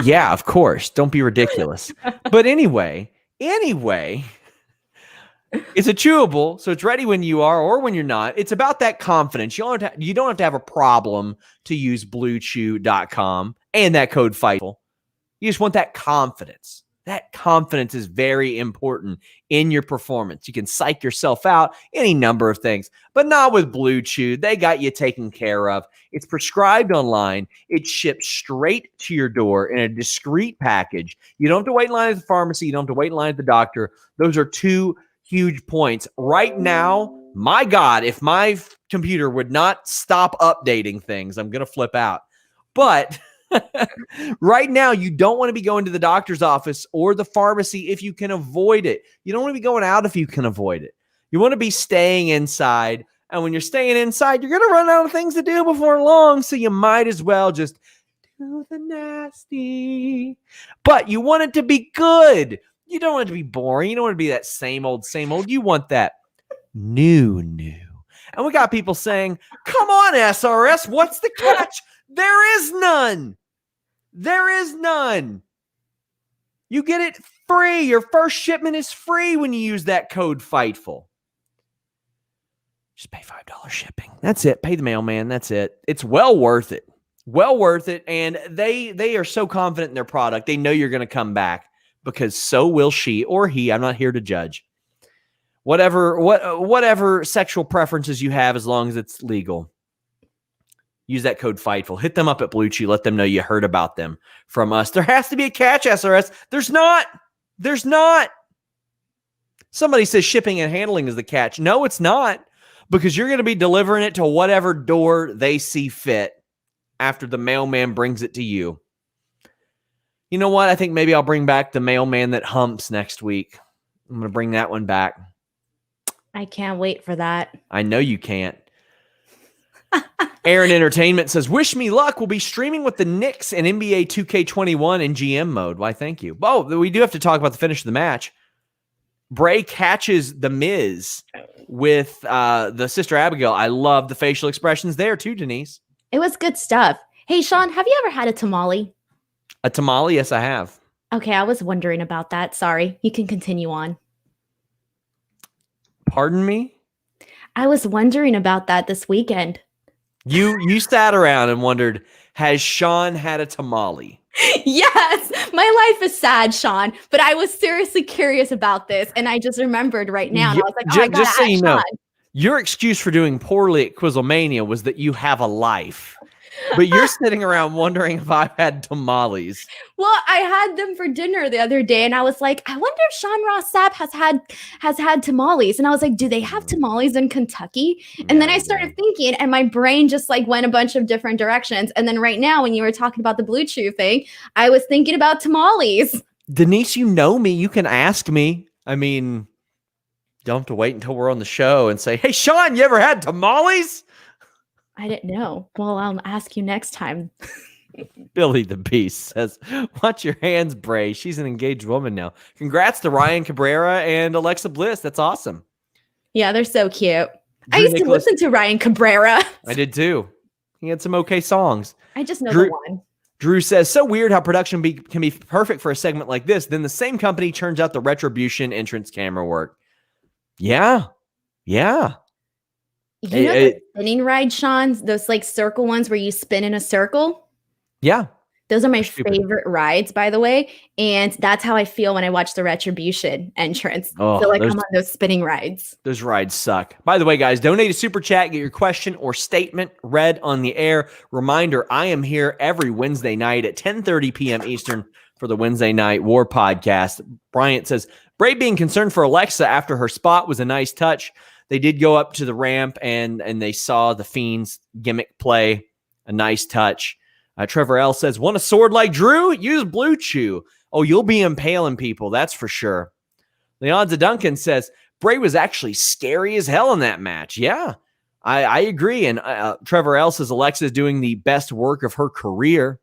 Yeah, of course. Don't be ridiculous. But anyway, it's a chewable, so it's ready when you are or when you're not. It's about that confidence. You don't have to have a problem to use BlueChew.com and that code FIGHTFUL. You just want that confidence. That confidence is very important in your performance. You can psych yourself out, any number of things, but not with Blue Chew. They got you taken care of. It's prescribed online. It's shipped straight to your door in a discreet package. You don't have to wait in line at the pharmacy. You don't have to wait in line at the doctor. Those are two huge points. Right now, my God, if my computer would not stop updating things, I'm going to flip out. But right now, you don't want to be going to the doctor's office or the pharmacy if you can avoid it. You don't want to be going out if you can avoid it. You want to be staying inside. And when you're staying inside, you're going to run out of things to do before long. So you might as well just do the nasty. But you want it to be good. You don't want it to be boring. You don't want to be that same old, same old. You want that new. And we got people saying, come on, SRS, what's the catch? There is none. There is none. You get it free. Your first shipment is free when you use that code Fightful. Just pay $5 shipping. That's it. Pay the mailman. That's it. It's well worth it. Well worth it. And they are so confident in their product. They know you're going to come back because so will she or he. I'm not here to judge. Whatever sexual preferences you have, as long as it's legal. Use that code Fightful. Hit them up at Blue Chew. Let them know you heard about them from us. There has to be a catch, SRS. There's not. There's not. Somebody says shipping and handling is the catch. No, it's not. Because you're going to be delivering it to whatever door they see fit after the mailman brings it to you. You know what? I think maybe I'll bring back the mailman that humps next week. I'm going to bring that one back. I can't wait for that. I know you can't. Aaron Entertainment says, wish me luck. We'll be streaming with the Knicks and NBA 2K21 in GM mode. Why, thank you. Oh, we do have to talk about the finish of the match. Bray catches The Miz with the Sister Abigail. I love the facial expressions there too, Denise. It was good stuff. Hey, Sean, have you ever had a tamale? A tamale? Yes, I have. Okay, I was wondering about that. Sorry. You can continue on. Pardon me? I was wondering about that this weekend. You sat around and wondered, has Sean had a tamale? Yes, my life is sad, Sean, but I was seriously curious about this, and I just remembered right now. And I was like, oh, I gotta just so ask you know, Sean. your excuse for doing poorly at Quizlemania was that you have a life. But you're sitting around wondering if I've had tamales. Well, I had them for dinner the other day, and I was like, I wonder if Sean Ross Sapp has had tamales. And I was like, do they have tamales in Kentucky? And then I started thinking, and my brain just like went a bunch of different directions. And then right now, when you were talking about the Blue Chew thing, I was thinking about tamales. Denise, you know me. You can ask me. I mean, don't have to wait until we're on the show and say, hey, Sean, you ever had tamales? I didn't know. Well, I'll ask you next time. Billy the Beast says, watch your hands, Bray. She's an engaged woman now. Congrats to Ryan Cabrera and Alexa Bliss. That's awesome. Yeah, they're so cute. I used to listen to Ryan Cabrera. I did too. He had some okay songs. I just know the one. Drew says, so weird how production can be perfect for a segment like this. Then the same company churns out the Retribution entrance camera work. Yeah. You know the spinning ride, Sean? Those like circle ones where you spin in a circle? Yeah. Those are my favorite rides, by the way. And that's how I feel when I watch the Retribution entrance. Oh, so like I'm on those spinning rides. Those rides suck. By the way, guys, donate a super chat, get your question or statement read on the air. Reminder, I am here every Wednesday night at 10:30 p.m. Eastern for the Wednesday Night War podcast. Bryant says, Bray being concerned for Alexa after her spot was a nice touch. They did go up to the ramp and they saw the Fiend's gimmick play. A nice touch. Trevor L says, want a sword like Drew? Use Blue Chew. Oh, you'll be impaling people. That's for sure. Leonza Duncan says, Bray was actually scary as hell in that match. Yeah, I agree. And Trevor L says, Alexa's doing the best work of her career.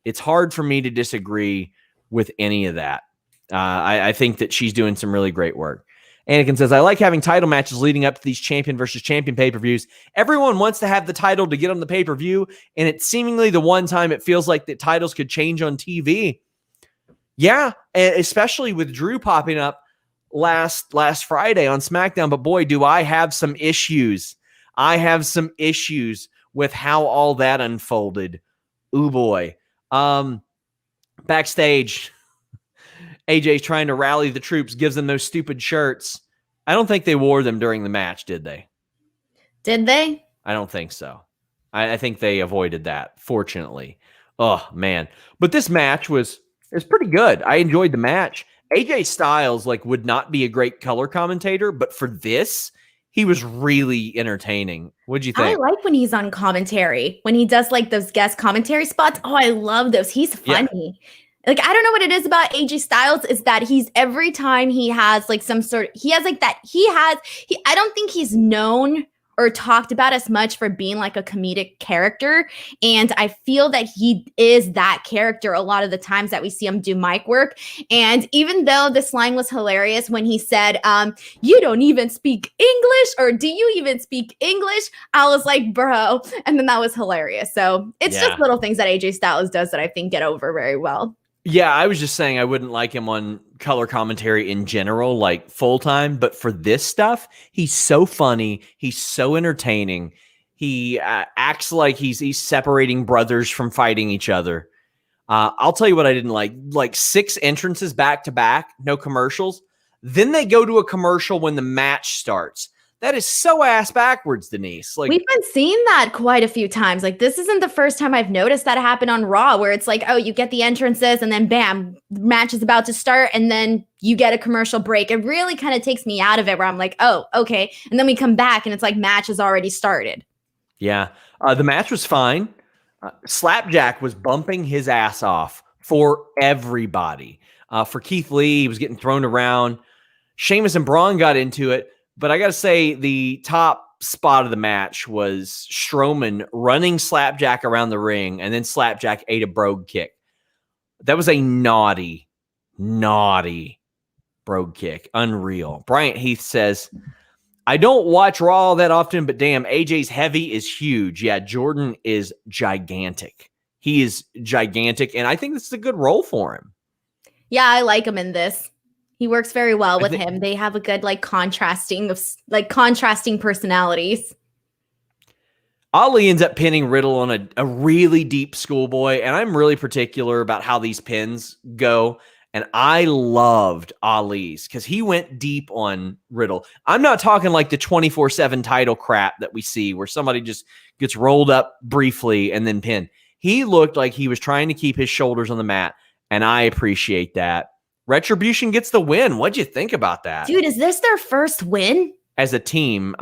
It's hard for me to disagree with any of that. I think that she's doing some really great work. Anakin says, I like having title matches leading up to these champion versus champion pay-per-views. Everyone wants to have the title to get on the pay-per-view, and it's seemingly the one time it feels like the titles could change on TV. Yeah, especially with Drew popping up last Friday on SmackDown. But boy, do I have some issues. I have some issues with how all that unfolded. Ooh, boy. Backstage, AJ's trying to rally the troops, gives them those stupid shirts. I don't think they wore them during the match, did they? Did they? I don't think so. I think they avoided that, fortunately. Oh, man. But this match was pretty good. I enjoyed the match. AJ Styles would not be a great color commentator, but for this, he was really entertaining. What'd you think? I like when he's on commentary, when he does those guest commentary spots. Oh, I love those. He's funny. Yeah. I don't know what it is about AJ Styles is that he's every time he has some sort of, I don't think he's known or talked about as much for being like a comedic character. And I feel that he is that character a lot of the times that we see him do mic work. And even though this line was hilarious when he said, you don't even speak English, or do you even speak English? I was like, bro. And then that was hilarious. So it's just little things that AJ Styles does that I think get over very well. Yeah, I was just saying I wouldn't like him on color commentary in general, like full time. But for this stuff, he's so funny. He's so entertaining. He acts like he's separating brothers from fighting each other. I'll tell you what I didn't like 6 entrances back to back, no commercials. Then they go to a commercial when the match starts. That is so ass backwards, Denise. Like, we've been seeing that quite a few times. Like, this isn't the first time I've noticed that happen on Raw, where it's like, oh, you get the entrances and then bam, match is about to start, and then you get a commercial break. It really kind of takes me out of it, where I'm like, oh, okay. And then we come back and it's like match has already started. Yeah. The match was fine. Slapjack was bumping his ass off for everybody. For Keith Lee, he was getting thrown around. Sheamus and Braun got into it. But I got to say, the top spot of the match was Strowman running Slapjack around the ring, and then Slapjack ate a brogue kick. That was a naughty brogue kick. Unreal. Bryant Heath says, I don't watch Raw that often, but damn, AJ's heavy is huge. Yeah, Jordan is gigantic. He is gigantic, and I think this is a good role for him. Yeah, I like him in this. He works very well with him. They have a good contrasting personalities. Ali ends up pinning Riddle on a really deep schoolboy, and I'm really particular about how these pins go. And I loved Ali's because he went deep on Riddle. I'm not talking like the 24/7 title crap that we see where somebody just gets rolled up briefly and then pinned. He looked like he was trying to keep his shoulders on the mat, and I appreciate that. Retribution gets the win. What'd you think about that? Dude, is this their first win? As a team,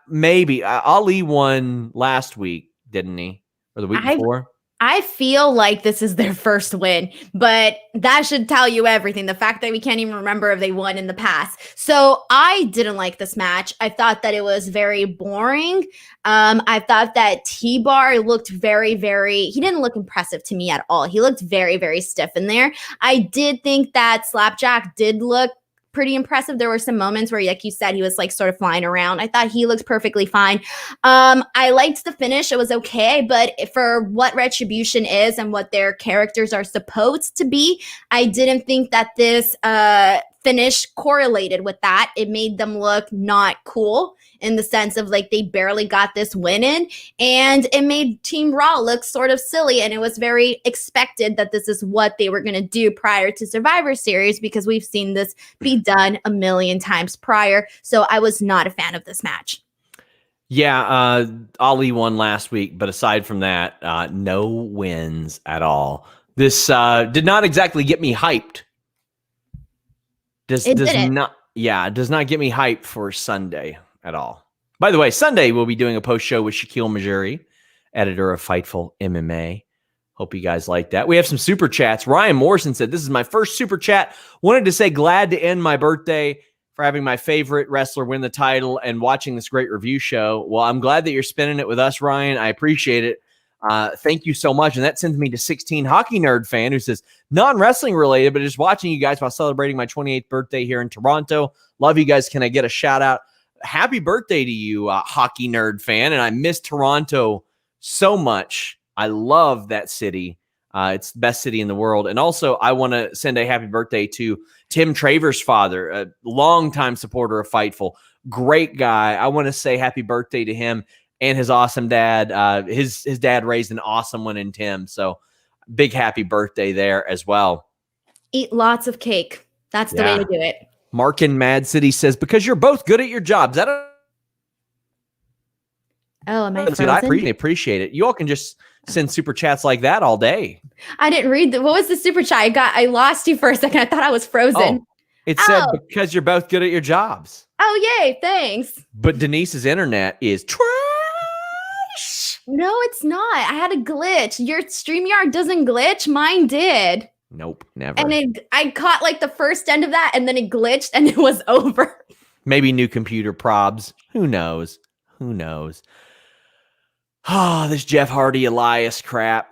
maybe. Ali won last week, didn't he? Or the week before? I feel like this is their first win, but that should tell you everything. The fact that we can't even remember if they won in the past. So I didn't like this match. I thought that it was very boring. I thought that T-Bar looked he didn't look impressive to me at all. He looked very, very stiff in there. I did think that Slapjack did look pretty impressive. There were some moments where, like you said, he was sort of flying around. I thought he looked perfectly fine. I liked the finish. It was okay, but for what Retribution is and what their characters are supposed to be, I didn't think that this finish correlated with that. It made them look not cool in the sense of they barely got this win in, and it made Team Raw look sort of silly, and it was very expected that this is what they were going to do prior to Survivor Series because we've seen this be done a million times prior. So I was not a fan of this match. Yeah, Ali won last week, but aside from that, no wins at all. This did not exactly get me hyped. Does not get me hyped for Sunday at all. By the way, Sunday we'll be doing a post show with Shaquille Majuri, editor of Fightful MMA. Hope you guys like that. We have some super chats. Ryan Morrison said, this is my first super chat. Wanted to say glad to end my birthday for having my favorite wrestler win the title and watching this great review show. Well, I'm glad that you're spending it with us, Ryan. I appreciate it. Thank you so much. And that sends me to 16 Hockey Nerd fan who says, non-wrestling related, but just watching you guys while celebrating my 28th birthday here in Toronto. Love you guys. Can I get a shout out? Happy birthday to you, Hockey Nerd fan. And I miss Toronto so much. I love that city. It's the best city in the world. And also, I want to send a happy birthday to Tim Traver's father, a longtime supporter of Fightful. Great guy. I want to say happy birthday to him and his awesome dad. His dad raised an awesome one in Tim. So big happy birthday there as well. Eat lots of cake. That's the way to do it. Mark in Mad City says, because you're both good at your jobs. Am I frozen? I appreciate it. You all can just send super chats like that all day. I didn't read what was the super chat? I lost you for a second. I thought I was frozen. Oh, it said because you're both good at your jobs. Oh, yay. Thanks. But Denise's internet is trash. No, it's not. I had a glitch. Your StreamYard doesn't glitch. Mine did. Nope, never. And I caught the first end of that, and then it glitched, and it was over. Maybe new computer probs. Who knows? Who knows? Oh, this Jeff Hardy Elias crap.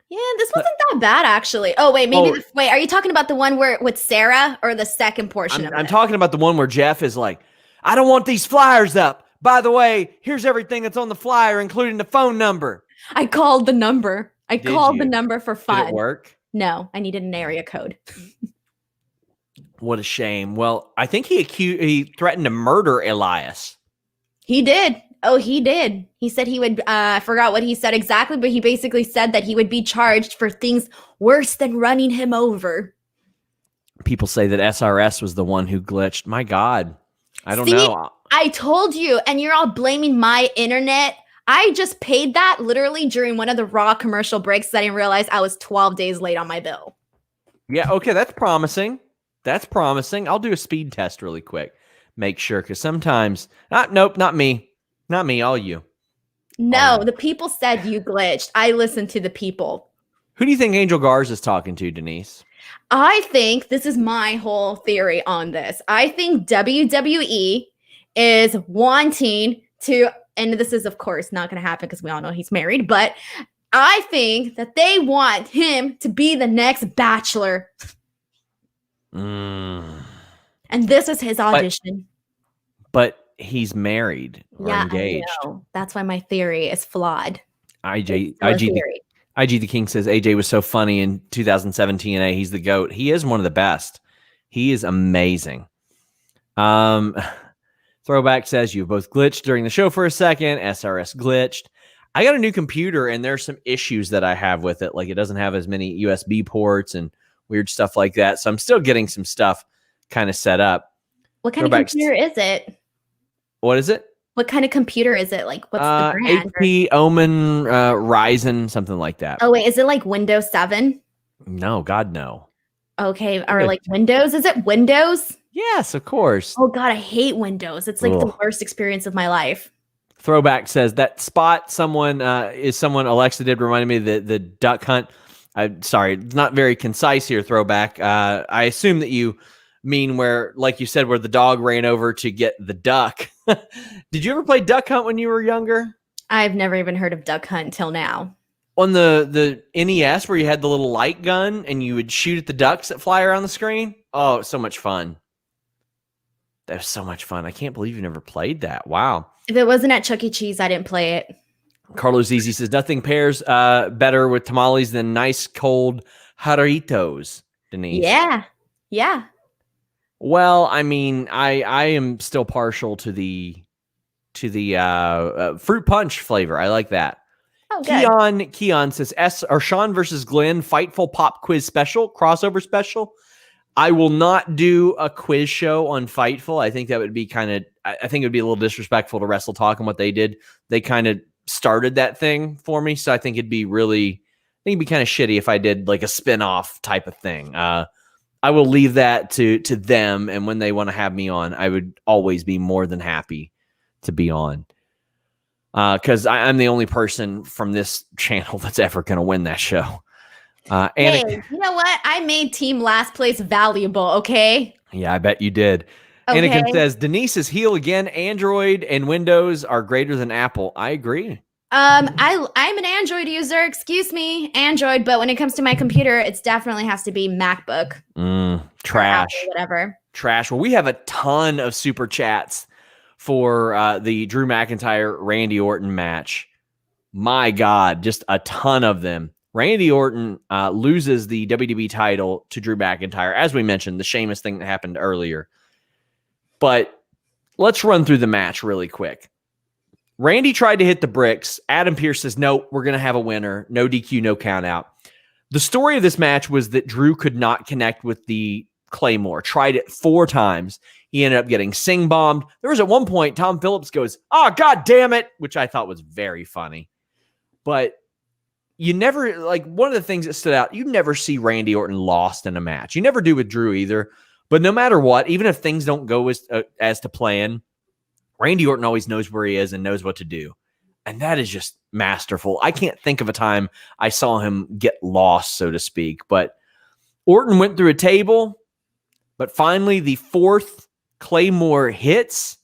Yeah, this wasn't that bad actually. Oh wait, maybe wait. Are you talking about the one where with Sarah or the second portion of it? I'm talking about the one where Jeff is like, I don't want these flyers up. By the way, here's everything that's on the flyer, including the phone number. I called the number. I called the number for fun. Did it work? No, I needed an area code. What a shame. Well, I think he threatened to murder Elias. He did. Oh, he did. He said he would, I forgot what he said exactly, but he basically said that he would be charged for things worse than running him over. People say that SRS was the one who glitched. My God. I don't know. I told you, and you're all blaming my internet. I just paid that literally during one of the Raw commercial breaks that I didn't realize I was 12 days late on my bill. Yeah, okay, that's promising. That's promising. I'll do a speed test really quick. Make sure, because sometimes... nope, not me. Not me, all you. No, the people said you glitched. I listened to the people. Who do you think Angel Garza's talking to, Denise? I think this is my whole theory on this. I think WWE is wanting to, and this is of course not going to happen because we all know he's married, but I think that they want him to be the next Bachelor. And this is his audition. But he's married or engaged. I know. That's why my theory is flawed. IG the King says AJ was so funny in 2017. He's the GOAT. He is one of the best. He is amazing. Throwback says you both glitched during the show for a second. SRS glitched. I got a new computer and there's some issues that I have with it. Like it doesn't have as many USB ports and weird stuff like that. So I'm still getting some stuff kind of set up. What kind of computer is it? What is it? What kind of computer is it? Like, what's the brand? HP, Omen, Ryzen, something like that. Oh, wait. Is it like Windows 7? No, God, no. Okay. Or like Windows? Is it Windows? Yes, of course. Oh, God, I hate Windows. It's like the worst experience of my life. Throwback says that spot someone Alexa did reminded me of the duck hunt. I'm sorry, it's not very concise here, Throwback. I assume that you mean where, like you said, where the dog ran over to get the duck. Did you ever play duck hunt when you were younger? I've never even heard of duck hunt until now. On the NES where you had the little light gun and you would shoot at the ducks that fly around the screen? Oh, so much fun. That was so much fun. I can't believe you never played that. Wow. If it wasn't at Chuck E. Cheese, I didn't play it. Carlos Easy says, nothing pairs better with tamales than nice cold jarritos, Denise. Yeah. Yeah. Well, I mean, I am still partial to the fruit punch flavor. I like that. Oh, good. Keon says Sean versus Glenn Fightful pop quiz special, crossover special. I will not do a quiz show on Fightful. I think that would be I think it would be a little disrespectful to Wrestle Talk and what they did. They kind of started that thing for me. So I think it'd be kind of shitty if I did like a spin-off type of thing. I will leave that to them. And when they want to have me on, I would always be more than happy to be on. Because I'm the only person from this channel that's ever going to win that show. Hey, you know what? I made team last place valuable, okay? Yeah, I bet you did. Okay. Anakin says, Denise is heel again. Android and Windows are greater than Apple. I agree. I'm an Android user. Excuse me, Android. But when it comes to my computer, it definitely has to be MacBook. Trash. Apple, whatever. Trash. Well, we have a ton of super chats for the Drew McIntyre Randy Orton match. My God, just a ton of them. Randy Orton loses the WWE title to Drew McIntyre. As we mentioned, the Sheamus thing that happened earlier. But let's run through the match really quick. Randy tried to hit the bricks. Adam Pearce says, no, we're going to have a winner. No DQ, no count out. The story of this match was that Drew could not connect with the Claymore. Tried it 4 times. He ended up getting sing-bombed. There was at one point, Tom Phillips goes, oh, God damn it, which I thought was very funny. But you never, like, one of the things that stood out, you never see Randy Orton lost in a match. You never do with Drew either. But no matter what, even if things don't go as to plan, Randy Orton always knows where he is and knows what to do. And that is just masterful. I can't think of a time I saw him get lost, so to speak. But Orton went through a table, but finally the 4th Claymore hits.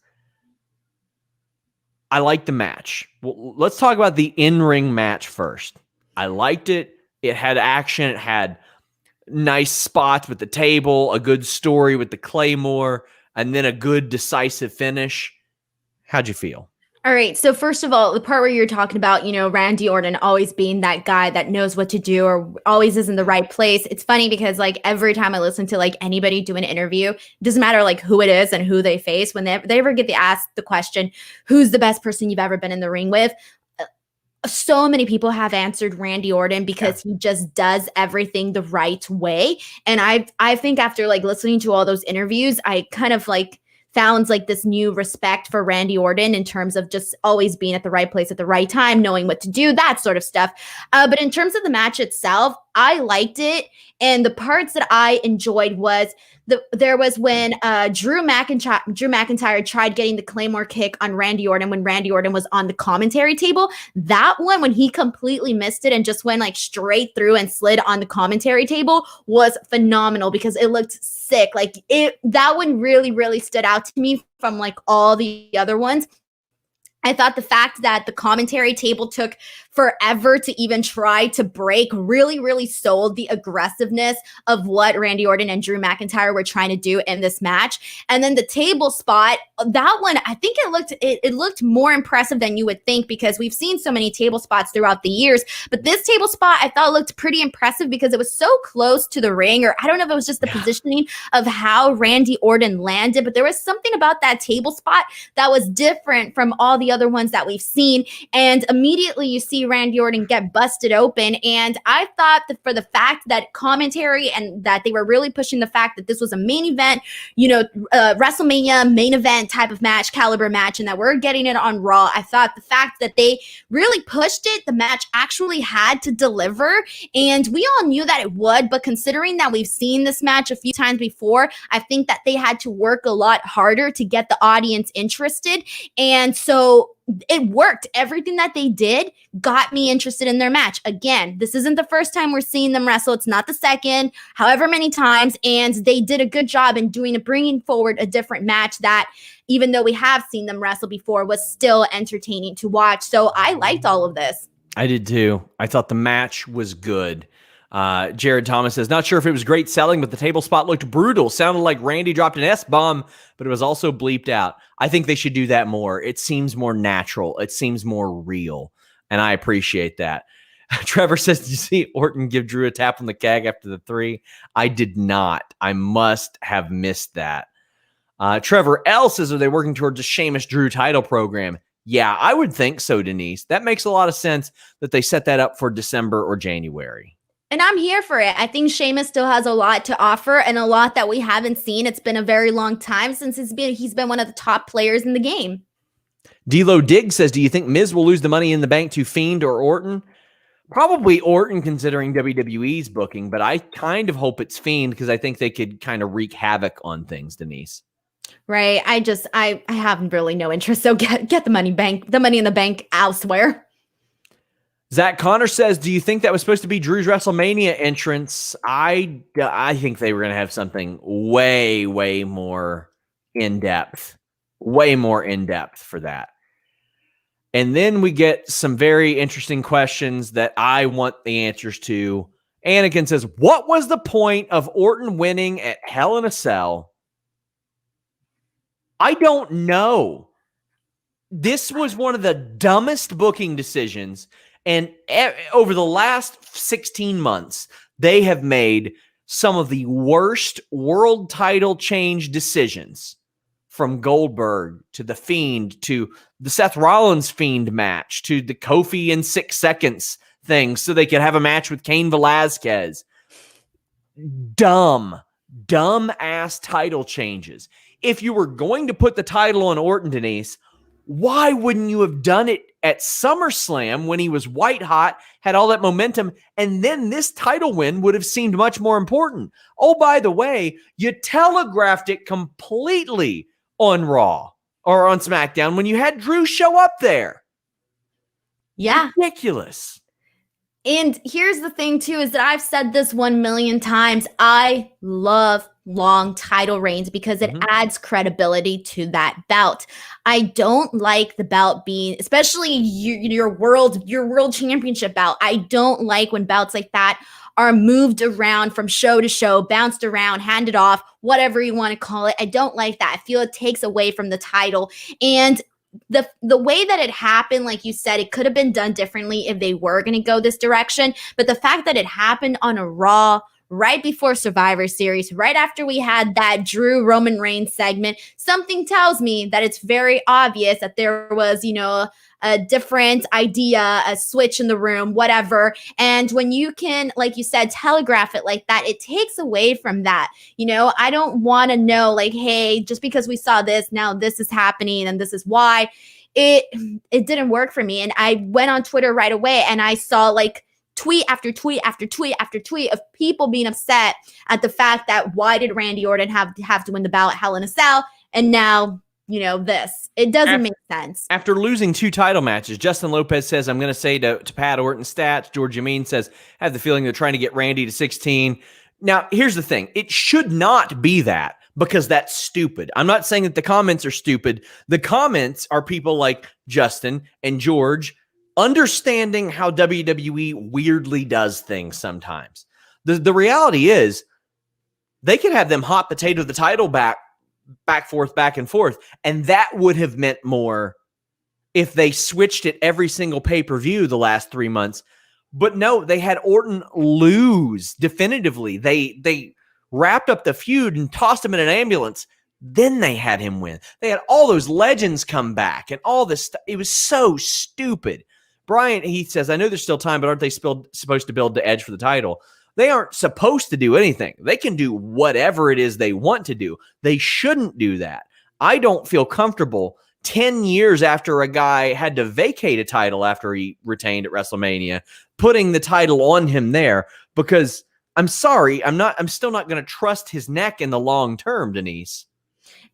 I liked the match. Well, let's talk about the in-ring match first. I liked it. It had action. It had nice spots with the table, a good story with the Claymore, and then a good decisive finish. How'd you feel? All right. So first of all, the part where you're talking about, Randy Orton always being that guy that knows what to do or always is in the right place. It's funny because like every time I listen to like anybody do an interview, it doesn't matter like who it is and who they face. When they ever get asked the question, who's the best person you've ever been in the ring with? So many people have answered Randy Orton because he just does everything the right way. And I think after like listening to all those interviews, I kind of like found like this new respect for Randy Orton in terms of just always being at the right place at the right time, knowing what to do, that sort of stuff. But in terms of the match itself, I liked it. And the parts that I enjoyed was there was when Drew McIntyre tried getting the Claymore kick on Randy Orton when Randy Orton was on the commentary table. That one, when he completely missed it and just went like straight through and slid on the commentary table, was phenomenal because it looked sick. Like that one really, really stood out to me from like all the other ones. I thought the fact that the commentary table took forever to even try to break really, really sold the aggressiveness of what Randy Orton and Drew McIntyre were trying to do in this match. And then the table spot, that one, I think it looked more impressive than you would think because we've seen so many table spots throughout the years. But this table spot I thought looked pretty impressive because it was so close to the ring, or I don't know if it was just the positioning of how Randy Orton landed, but there was something about that table spot that was different from all the other ones that we've seen. And immediately you see Randy Orton get busted open. And I thought that for the fact that commentary and that they were really pushing the fact that this was a main event, WrestleMania main event type of match, caliber match, and that we're getting it on Raw, I thought the fact that they really pushed it, the match actually had to deliver. And we all knew that it would, but considering that we've seen this match a few times before, I think that they had to work a lot harder to get the audience interested. And so it worked. Everything that they did got me interested in their match. Again, this isn't the first time we're seeing them wrestle. It's not the second, however many times. And they did a good job in bringing forward a different match that, even though we have seen them wrestle before, was still entertaining to watch. So I liked all of this. I did too. I thought the match was good. Jared Thomas says, not sure if it was great selling, but the table spot looked brutal. Sounded like Randy dropped an S-bomb, but it was also bleeped out. I think they should do that more. It seems more natural. It seems more real, and I appreciate that. Trevor says, did you see Orton give Drew a tap on the keg after the 3? I did not. I must have missed that. Trevor L says, are they working towards a Sheamus Drew title program? Yeah, I would think so, Denise. That makes a lot of sense that they set that up for December or January. And I'm here for it. I think Sheamus still has a lot to offer and a lot that we haven't seen. It's been a very long time since he's been one of the top players in the game. D'Lo Diggs says, do you think Miz will lose the Money in the Bank to Fiend or Orton? Probably Orton, considering WWE's booking, but I kind of hope it's Fiend because I think they could kind of wreak havoc on things, Denise. Right. I have really no interest. So get the Money in the Bank elsewhere. Zach Connor says, do you think that was supposed to be Drew's WrestleMania entrance? I think they were going to have something way, way more in-depth for that. And then we get some very interesting questions that I want the answers to. Anakin says, what was the point of Orton winning at Hell in a Cell? I don't know. This was one of the dumbest booking decisions. And over the last 16 months, they have made some of the worst world title change decisions, from Goldberg to The Fiend to the Seth Rollins Fiend match to the Kofi in 6 seconds thing so they could have a match with Cain Velasquez. Dumb ass title changes. If you were going to put the title on Orton, Denise, why wouldn't you have done it at SummerSlam when he was white hot, had all that momentum, and then this title win would have seemed much more important? Oh, by the way, you telegraphed it completely on Raw or on SmackDown when you had Drew show up there. Yeah. Ridiculous. And here's the thing too, is that I've said this 1 million times. I love long title reigns because it adds credibility to that belt. I don't like the belt being, especially your world championship belt. I don't like when belts like that are moved around from show to show, bounced around, handed off, whatever you want to call it. I don't like that. I feel it takes away from the title. And the way that it happened, like you said, it could have been done differently if they were going to go this direction. But the fact that it happened on a Raw right before Survivor Series, right after we had that Drew Roman Reigns segment, something tells me that it's very obvious that there was, a different idea, a switch in the room, whatever. And when you can, like you said, telegraph it like that, it takes away from that. I don't want to know, like, hey, just because we saw this, now this is happening and this is why. It didn't work for me. And I went on Twitter right away and I saw like tweet after tweet after tweet after tweet of people being upset at the fact that why did Randy Orton have to win the belt at Hell in a Cell? And now, this. It doesn't make sense. After losing 2 title matches, Justin Lopez says, I'm going to say to pad Orton stats. George Amin says, I have the feeling they're trying to get Randy to 16. Now, here's the thing. It should not be that because that's stupid. I'm not saying that the comments are stupid. The comments are people like Justin and George understanding how WWE weirdly does things sometimes. The reality is they could have them hot potato the title back and forth. And that would have meant more if they switched it every single pay-per-view the last 3 months. But no, they had Orton lose definitively. They wrapped up the feud and tossed him in an ambulance. Then they had him win. They had all those legends come back and all this stuff. It was so stupid. Brian, he says, I know there's still time, but aren't they supposed to build the edge for the title? They aren't supposed to do anything. They can do whatever it is they want to do. They shouldn't do that. I don't feel comfortable 10 years after a guy had to vacate a title after he retained at WrestleMania, putting the title on him there because I'm sorry, I'm still not going to trust his neck in the long term, Denise.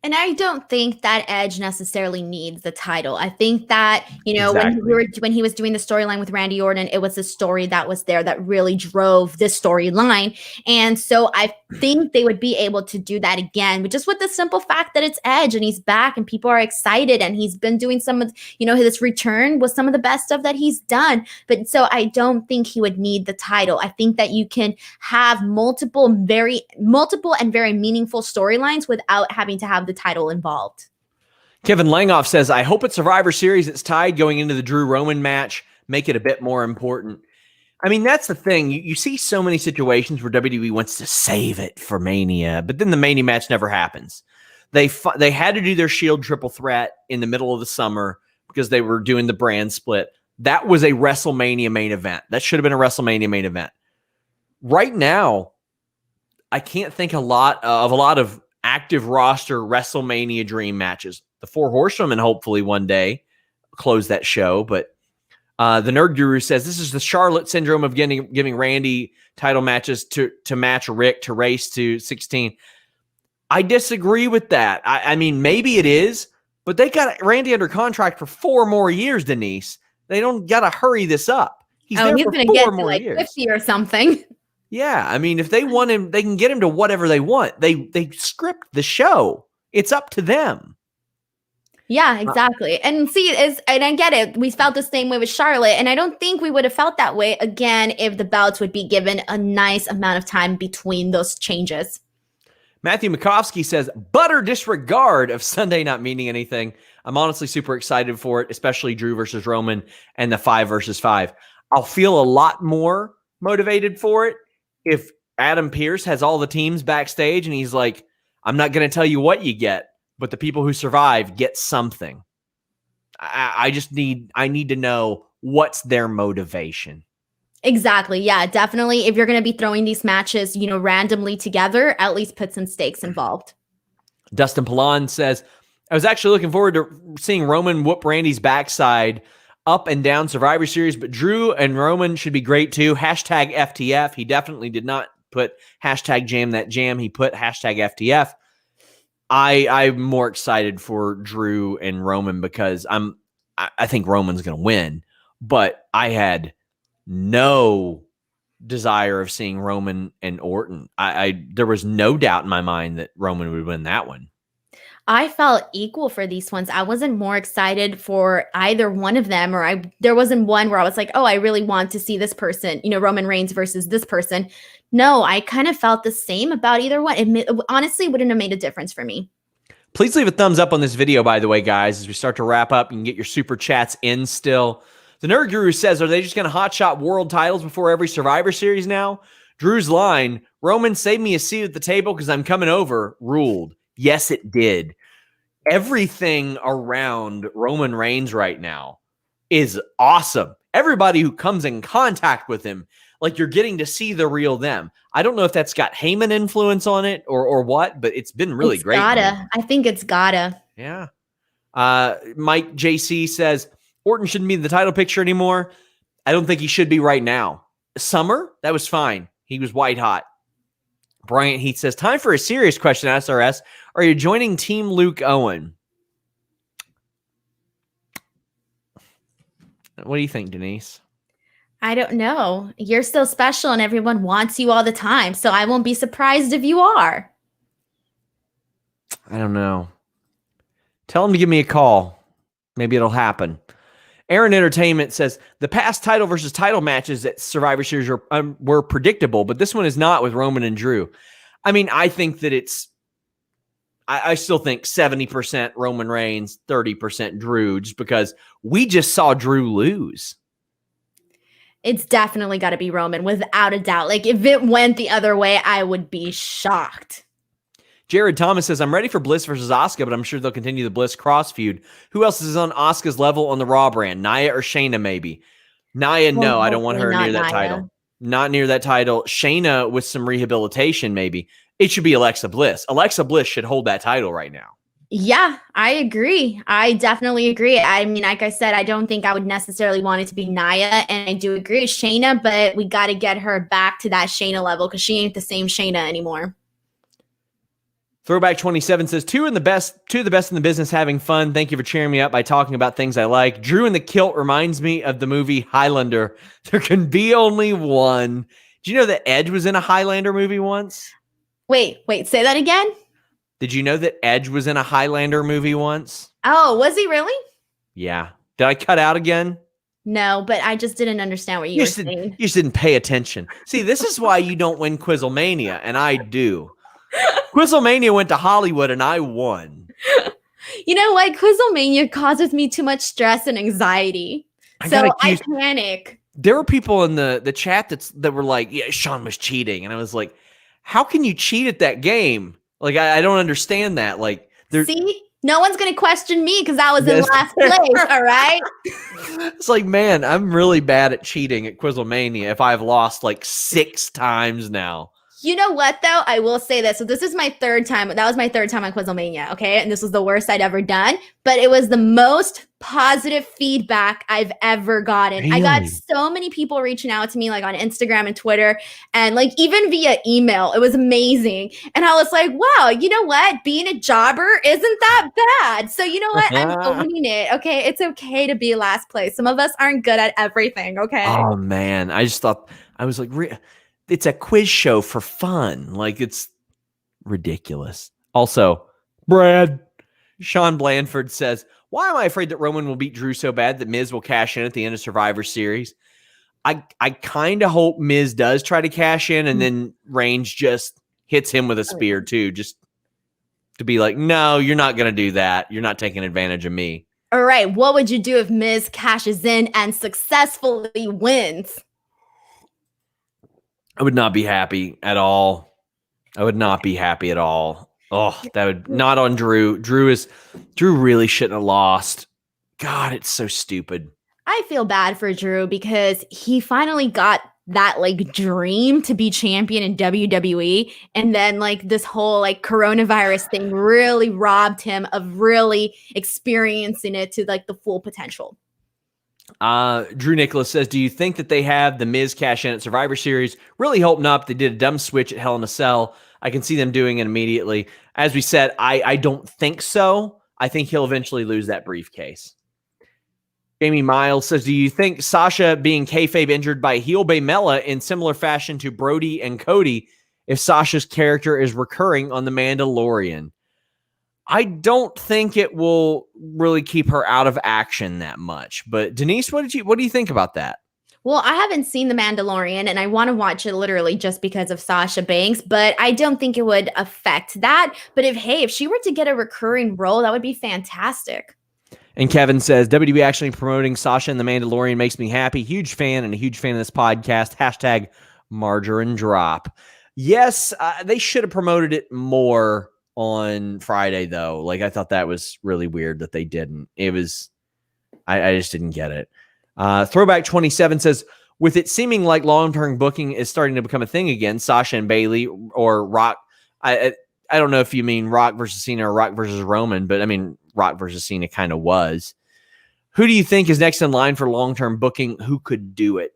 And I don't think that Edge necessarily needs the title. I think that, Exactly. when he was doing the storyline with Randy Orton, it was a story that was there that really drove this storyline. And so I think they would be able to do that again, but just with the simple fact that it's Edge and he's back and people are excited and he's been doing some of, his return was some of the best stuff that he's done. But so I don't think he would need the title. I think that you can have multiple and very meaningful storylines without having to have the title involved. Kevin Langoff says, I hope at Survivor Series it's tied going into the Drew Roman match. Make it a bit more important. I mean, that's the thing. You see so many situations where WWE wants to save it for Mania, but then the Mania match never happens. They had to do their Shield triple threat in the middle of the summer because they were doing the brand split. That was a WrestleMania main event. That should have been a WrestleMania main event. Right now, I can't think of a lot of active roster WrestleMania dream matches. The 4 Horsewomen hopefully one day close that show, but the Nerd Guru says this is the Charlotte syndrome of giving Randy title matches to match Rick to race to 16. I disagree with that. I mean, maybe it is, but they got Randy under contract for 4 more years, Denise. They don't got to hurry this up. He's going to get to like 50 or something. Yeah, I mean, if they want him, they can get him to whatever they want. They script the show. It's up to them. Yeah, exactly. And I get it. We felt the same way with Charlotte, and I don't think we would have felt that way again if the belts would be given a nice amount of time between those changes. Matthew Makovsky says, butter disregard of Sunday not meaning anything. I'm honestly super excited for it, especially Drew versus Roman and the 5 versus 5. I'll feel a lot more motivated for it if Adam Pearce has all the teams backstage and he's like, I'm not going to tell you what you get, but the people who survive get something. I need to know what's their motivation. Exactly. Yeah, definitely. If you're going to be throwing these matches, randomly together, at least put some stakes involved. Dustin Pallon says, I was actually looking forward to seeing Roman whoop Randy's backside up and down Survivor Series, but Drew and Roman should be great too. Hashtag FTF. He definitely did not put hashtag jam that jam. He put hashtag FTF. I'm more excited for Drew and Roman because I think Roman's going to win, but I had no desire of seeing Roman and Orton. There was no doubt in my mind that Roman would win that one. I felt equal for these ones. I wasn't more excited for either one of them, or there wasn't one where I was like, oh, I really want to see this person, Roman Reigns versus this person. No, I kind of felt the same about either one. It honestly wouldn't have made a difference for me. Please leave a thumbs up on this video, by the way, guys. As we start to wrap up, you can get your super chats in still. The Nerd Guru says, are they just going to hotshot world titles before every Survivor Series now? Drew's line, Roman, save me a seat at the table because I'm coming over, ruled. Yes, it did. Everything around Roman Reigns right now is awesome. Everybody who comes in contact with him, like you're getting to see the real them. I don't know if that's got Heyman influence on it or what, but it's been really great. I think it's gotta. Yeah. Mike JC says, Orton shouldn't be in the title picture anymore. I don't think he should be right now. Summer, that was fine. He was white hot. Bryant Heath says, time for a serious question, SRS. Are you joining Team Luke Owen? What do you think, Denise? I don't know. You're still special and everyone wants you all the time. So I won't be surprised if you are. I don't know. Tell him to give me a call. Maybe it'll happen. Aaron Entertainment says, the past title versus title matches at Survivor Series were predictable, but this one is not with Roman and Drew. I mean, I think that I still think 70% Roman Reigns, 30% Drew, just because we just saw Drew lose. It's definitely got to be Roman, without a doubt. Like, if it went the other way, I would be shocked. Jared Thomas says, I'm ready for Bliss versus Asuka, but I'm sure they'll continue the Bliss cross feud. Who else is on Asuka's level on the Raw brand? Nia or Shayna, maybe? Nia, no, I don't want her near that title. Not near that title. Shayna with some rehabilitation, maybe. It should be Alexa Bliss. Alexa Bliss should hold that title right now. Yeah, I agree. I definitely agree. I mean, like I said, I don't think I would necessarily want it to be Nia, and I do agree with Shayna, but we got to get her back to that Shayna level because she ain't the same Shayna anymore. Throwback 27 says, two of the best in the business having fun. Thank you for cheering me up by talking about things I like. Drew in the kilt reminds me of the movie Highlander. There can be only one. Do you know that Edge was in a Highlander movie once? Wait, say that again? Did you know that Edge was in a Highlander movie once? Oh, was he really? Yeah. Did I cut out again? No, but I just didn't understand what you were saying. You just didn't pay attention. See, this is why you don't win Quizzlemania, and I do. Quizzlemania went to Hollywood, and I won. You know what? Quizzlemania causes me too much stress and anxiety. So I panic. There were people in the chat that were like, yeah, Sean was cheating. And I was like, how can you cheat at that game? Like, I don't understand that. Like, see? No one's going to question me because I was in last place, all right? It's like, man, I'm really bad at cheating at Quizzlemania if I've lost like 6 times now. You know what, though? I will say this. So this is my third time. That was my third time on Quizzlemania, okay? And this was the worst I'd ever done. But it was the most positive feedback I've ever gotten. Really? I got so many people reaching out to me, like on Instagram and Twitter, and like even via email. It was amazing. And I was like, wow, you know what? Being a jobber isn't that bad. So you know what? I'm owning it, okay? It's okay to be last place. Some of us aren't good at everything, okay? Oh, man. I just thought, I was like, it's a quiz show for fun. Like, it's ridiculous. Also, Sean Blandford says, why am I afraid that Roman will beat Drew so bad that Miz will cash in at the end of Survivor Series? I kind of hope Miz does try to cash in and then Reigns just hits him with a spear too, just to be like, no, you're not going to do that. You're not taking advantage of me. All right. What would you do if Miz cashes in and successfully wins? I would not be happy at all. I would not be happy at all. Oh, that would not on Drew. Drew really shouldn't have lost. God, it's so stupid. I feel bad for Drew because he finally got that like dream to be champion in WWE. And then like this whole like coronavirus thing really robbed him of really experiencing it to like the full potential. Drew Nicholas says, do you think that they have the Miz cash in at Survivor Series? Really hope not. They did a dumb switch at Hell in a Cell. I can see them doing it immediately. As we said, I don't think so. I think he'll eventually lose that briefcase. Jamie Miles says, do you think Sasha being kayfabe injured by heel Baymella in similar fashion to Brody and Cody if Sasha's character is recurring on The Mandalorian? I don't think it will really keep her out of action that much. But Denise, what do you think about that? Well, I haven't seen The Mandalorian, and I want to watch it literally just because of Sasha Banks, but I don't think it would affect that. But if she were to get a recurring role, that would be fantastic. And Kevin says, WWE actually promoting Sasha and The Mandalorian makes me happy. Huge fan and a huge fan of this podcast. Hashtag margarine drop. Yes, they should have promoted it more on Friday, though. Like, I thought that was really weird that they didn't. It was, I just didn't get it. Throwback 27 says, with it seeming like long-term booking is starting to become a thing again, Sasha and Bayley or Rock. I don't know if you mean Rock versus Cena or Rock versus Roman, but I mean, Rock versus Cena kind of was. Who do you think is next in line for long-term booking? Who could do it?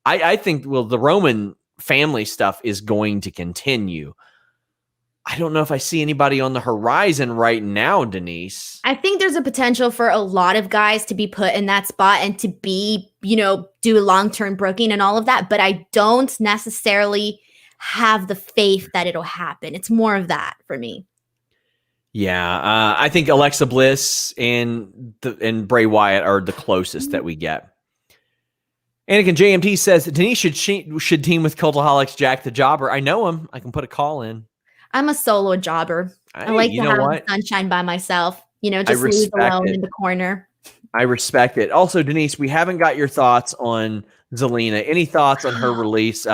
I think, well, the Roman family stuff is going to continue. I don't know if I see anybody on the horizon right now, Denise. I think there's a potential for a lot of guys to be put in that spot and to be, do long-term booking and all of that. But I don't necessarily have the faith that it'll happen. It's more of that for me. Yeah, I think Alexa Bliss and Bray Wyatt are the closest that we get. Anakin JMT says Denise should team with Cultaholics Jack the Jobber. I know him. I can put a call in. I'm a solo jobber. I like to have the sunshine by myself. Just leave alone in the corner. I respect it. Also, Denise, we haven't got your thoughts on Zelina. Any thoughts on her release?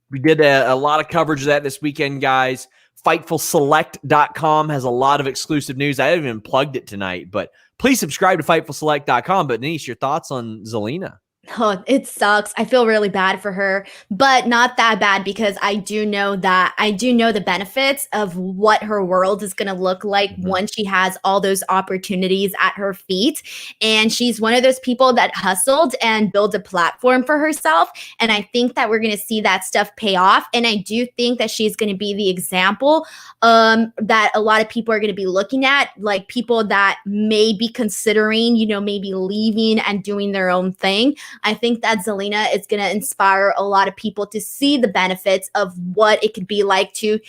We did a lot of coverage of that this weekend, guys. FightfulSelect.com has a lot of exclusive news. I haven't even plugged it tonight, but please subscribe to FightfulSelect.com. But Denise, your thoughts on Zelina? Oh, it sucks. I feel really bad for her, but not that bad because I do know the benefits of what her world is going to look like once she has all those opportunities at her feet. And she's one of those people that hustled and built a platform for herself. And I think that we're going to see that stuff pay off. And I do think that she's going to be the example that a lot of people are going to be looking at, like people that may be considering, maybe leaving and doing their own thing. I think that Zelina is going to inspire a lot of people to see the benefits of what it could be like to,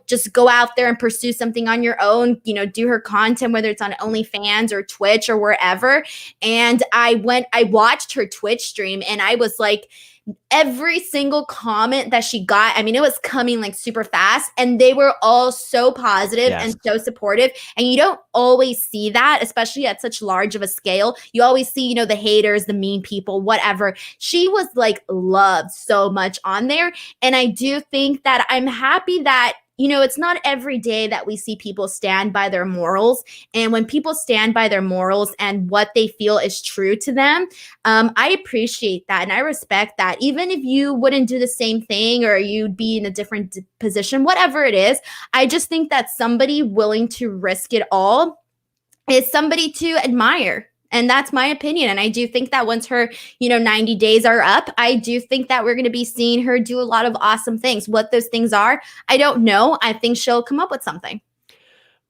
just go out there and pursue something on your own, do her content, whether it's on OnlyFans or Twitch or wherever. And I watched her Twitch stream and I was like, every single comment that she got, it was coming like super fast and they were all so positive and so supportive. And you don't always see that, especially at such large of a scale. You always see, the haters, the mean people, whatever. She was like loved so much on there. And I do think that I'm happy that it's not every day that we see people stand by their morals. And when people stand by their morals and what they feel is true to them, I appreciate that. And I respect that. Even if you wouldn't do the same thing or you'd be in a different position, whatever it is, I just think that somebody willing to risk it all is somebody to admire. And that's my opinion. And I do think that once her, 90 days are up, I do think that we're going to be seeing her do a lot of awesome things. What those things are, I don't know. I think she'll come up with something.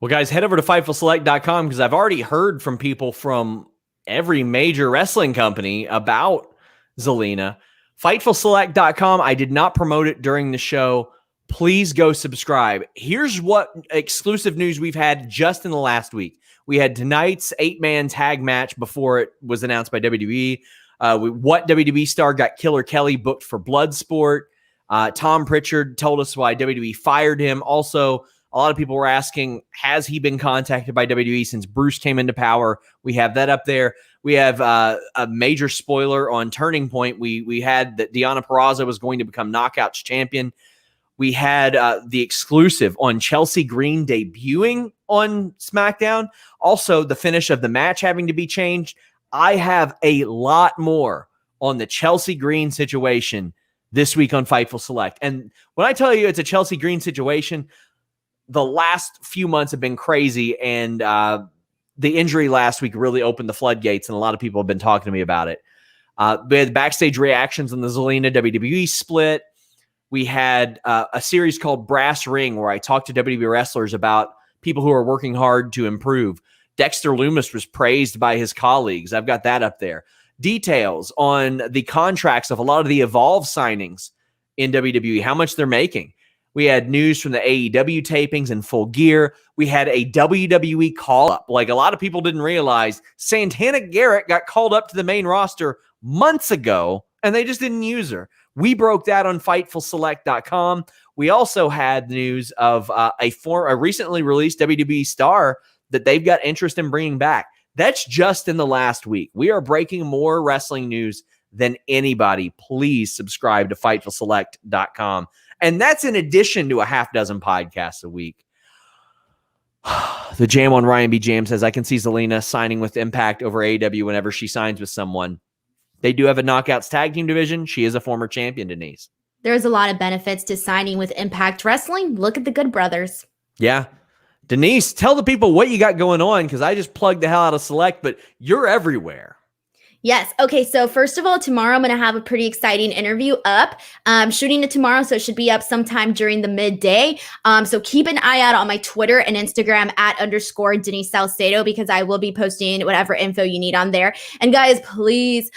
Well, guys, head over to FightfulSelect.com because I've already heard from people from every major wrestling company about Zelina. FightfulSelect.com. I did not promote it during the show. Please go subscribe. Here's what exclusive news we've had just in the last week. We had tonight's 8-man tag match before it was announced by WWE. What WWE star got Killer Kelly booked for Bloodsport? Tom Pritchard told us why WWE fired him. Also, a lot of people were asking, has he been contacted by WWE since Bruce came into power? We have that up there. We have a major spoiler on Turning Point. We had that Deonna Purrazzo was going to become Knockouts champion. We had the exclusive on Chelsea Green debuting on SmackDown. Also, the finish of the match having to be changed. I have a lot more on the Chelsea Green situation this week on Fightful Select. And when I tell you it's a Chelsea Green situation, the last few months have been crazy. And the injury last week really opened the floodgates. And a lot of people have been talking to me about it. We had backstage reactions on the Zelina WWE split. We had a series called Brass Ring where I talked to WWE wrestlers about people who are working hard to improve. Dexter Lumis was praised by his colleagues. I've got that up there. Details on the contracts of a lot of the Evolve signings in WWE, how much they're making. We had news from the AEW tapings in Full Gear. We had a WWE call-up. Like, a lot of people didn't realize Santana Garrett got called up to the main roster months ago, and they just didn't use her. We broke that on FightfulSelect.com. We also had news of a recently released WWE star that they've got interest in bringing back. That's just in the last week. We are breaking more wrestling news than anybody. Please subscribe to FightfulSelect.com. And that's in addition to a half dozen podcasts a week. The Jam on Ryan B. Jam says, I can see Zelina signing with Impact over AEW whenever she signs with someone. They do have a Knockouts tag team division. She is a former champion, Denise. There's a lot of benefits to signing with Impact Wrestling. Look at the Good Brothers. Yeah. Denise, tell the people what you got going on, because I just plugged the hell out of Select, but you're everywhere. Yes. Okay. So first of all, tomorrow I'm going to have a pretty exciting interview up. Shooting it tomorrow, so it should be up sometime during the midday. So keep an eye out on my Twitter and Instagram @_ Denise Salcedo, because I will be posting whatever info you need on there. And guys, please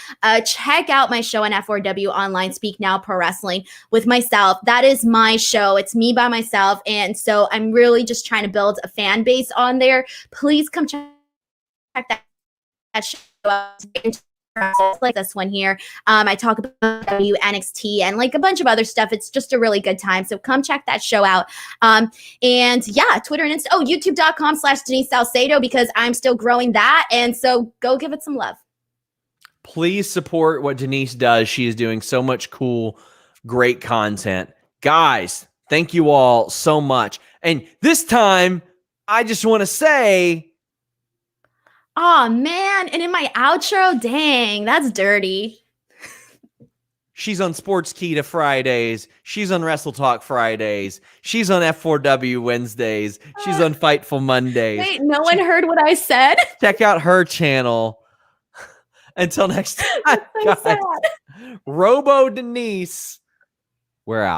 check out my show on F4W Online, Speak Now Pro Wrestling with myself. That is my show. It's me by myself. And so I'm really just trying to build a fan base on there. Please come check that show out. Like this one here. I talk about NXT and like a bunch of other stuff. It's just a really good time. So come check that show out. And yeah, Twitter and Insta. YouTube.com/Denise Salcedo, because I'm still growing that. And so go give it some love. Please support what Denise does. She is doing so much cool, great content. Guys, thank you all so much. And this time, I just want to say, oh, man. And in my outro, dang, that's dirty. she's on Sports Keeda Fridays. She's on Wrestle Talk Fridays. She's on F4W Wednesdays. She's on Fightful Mondays. Wait, no one heard what I said? Check out her channel. Until next time, guys. Robo Denise, we're out.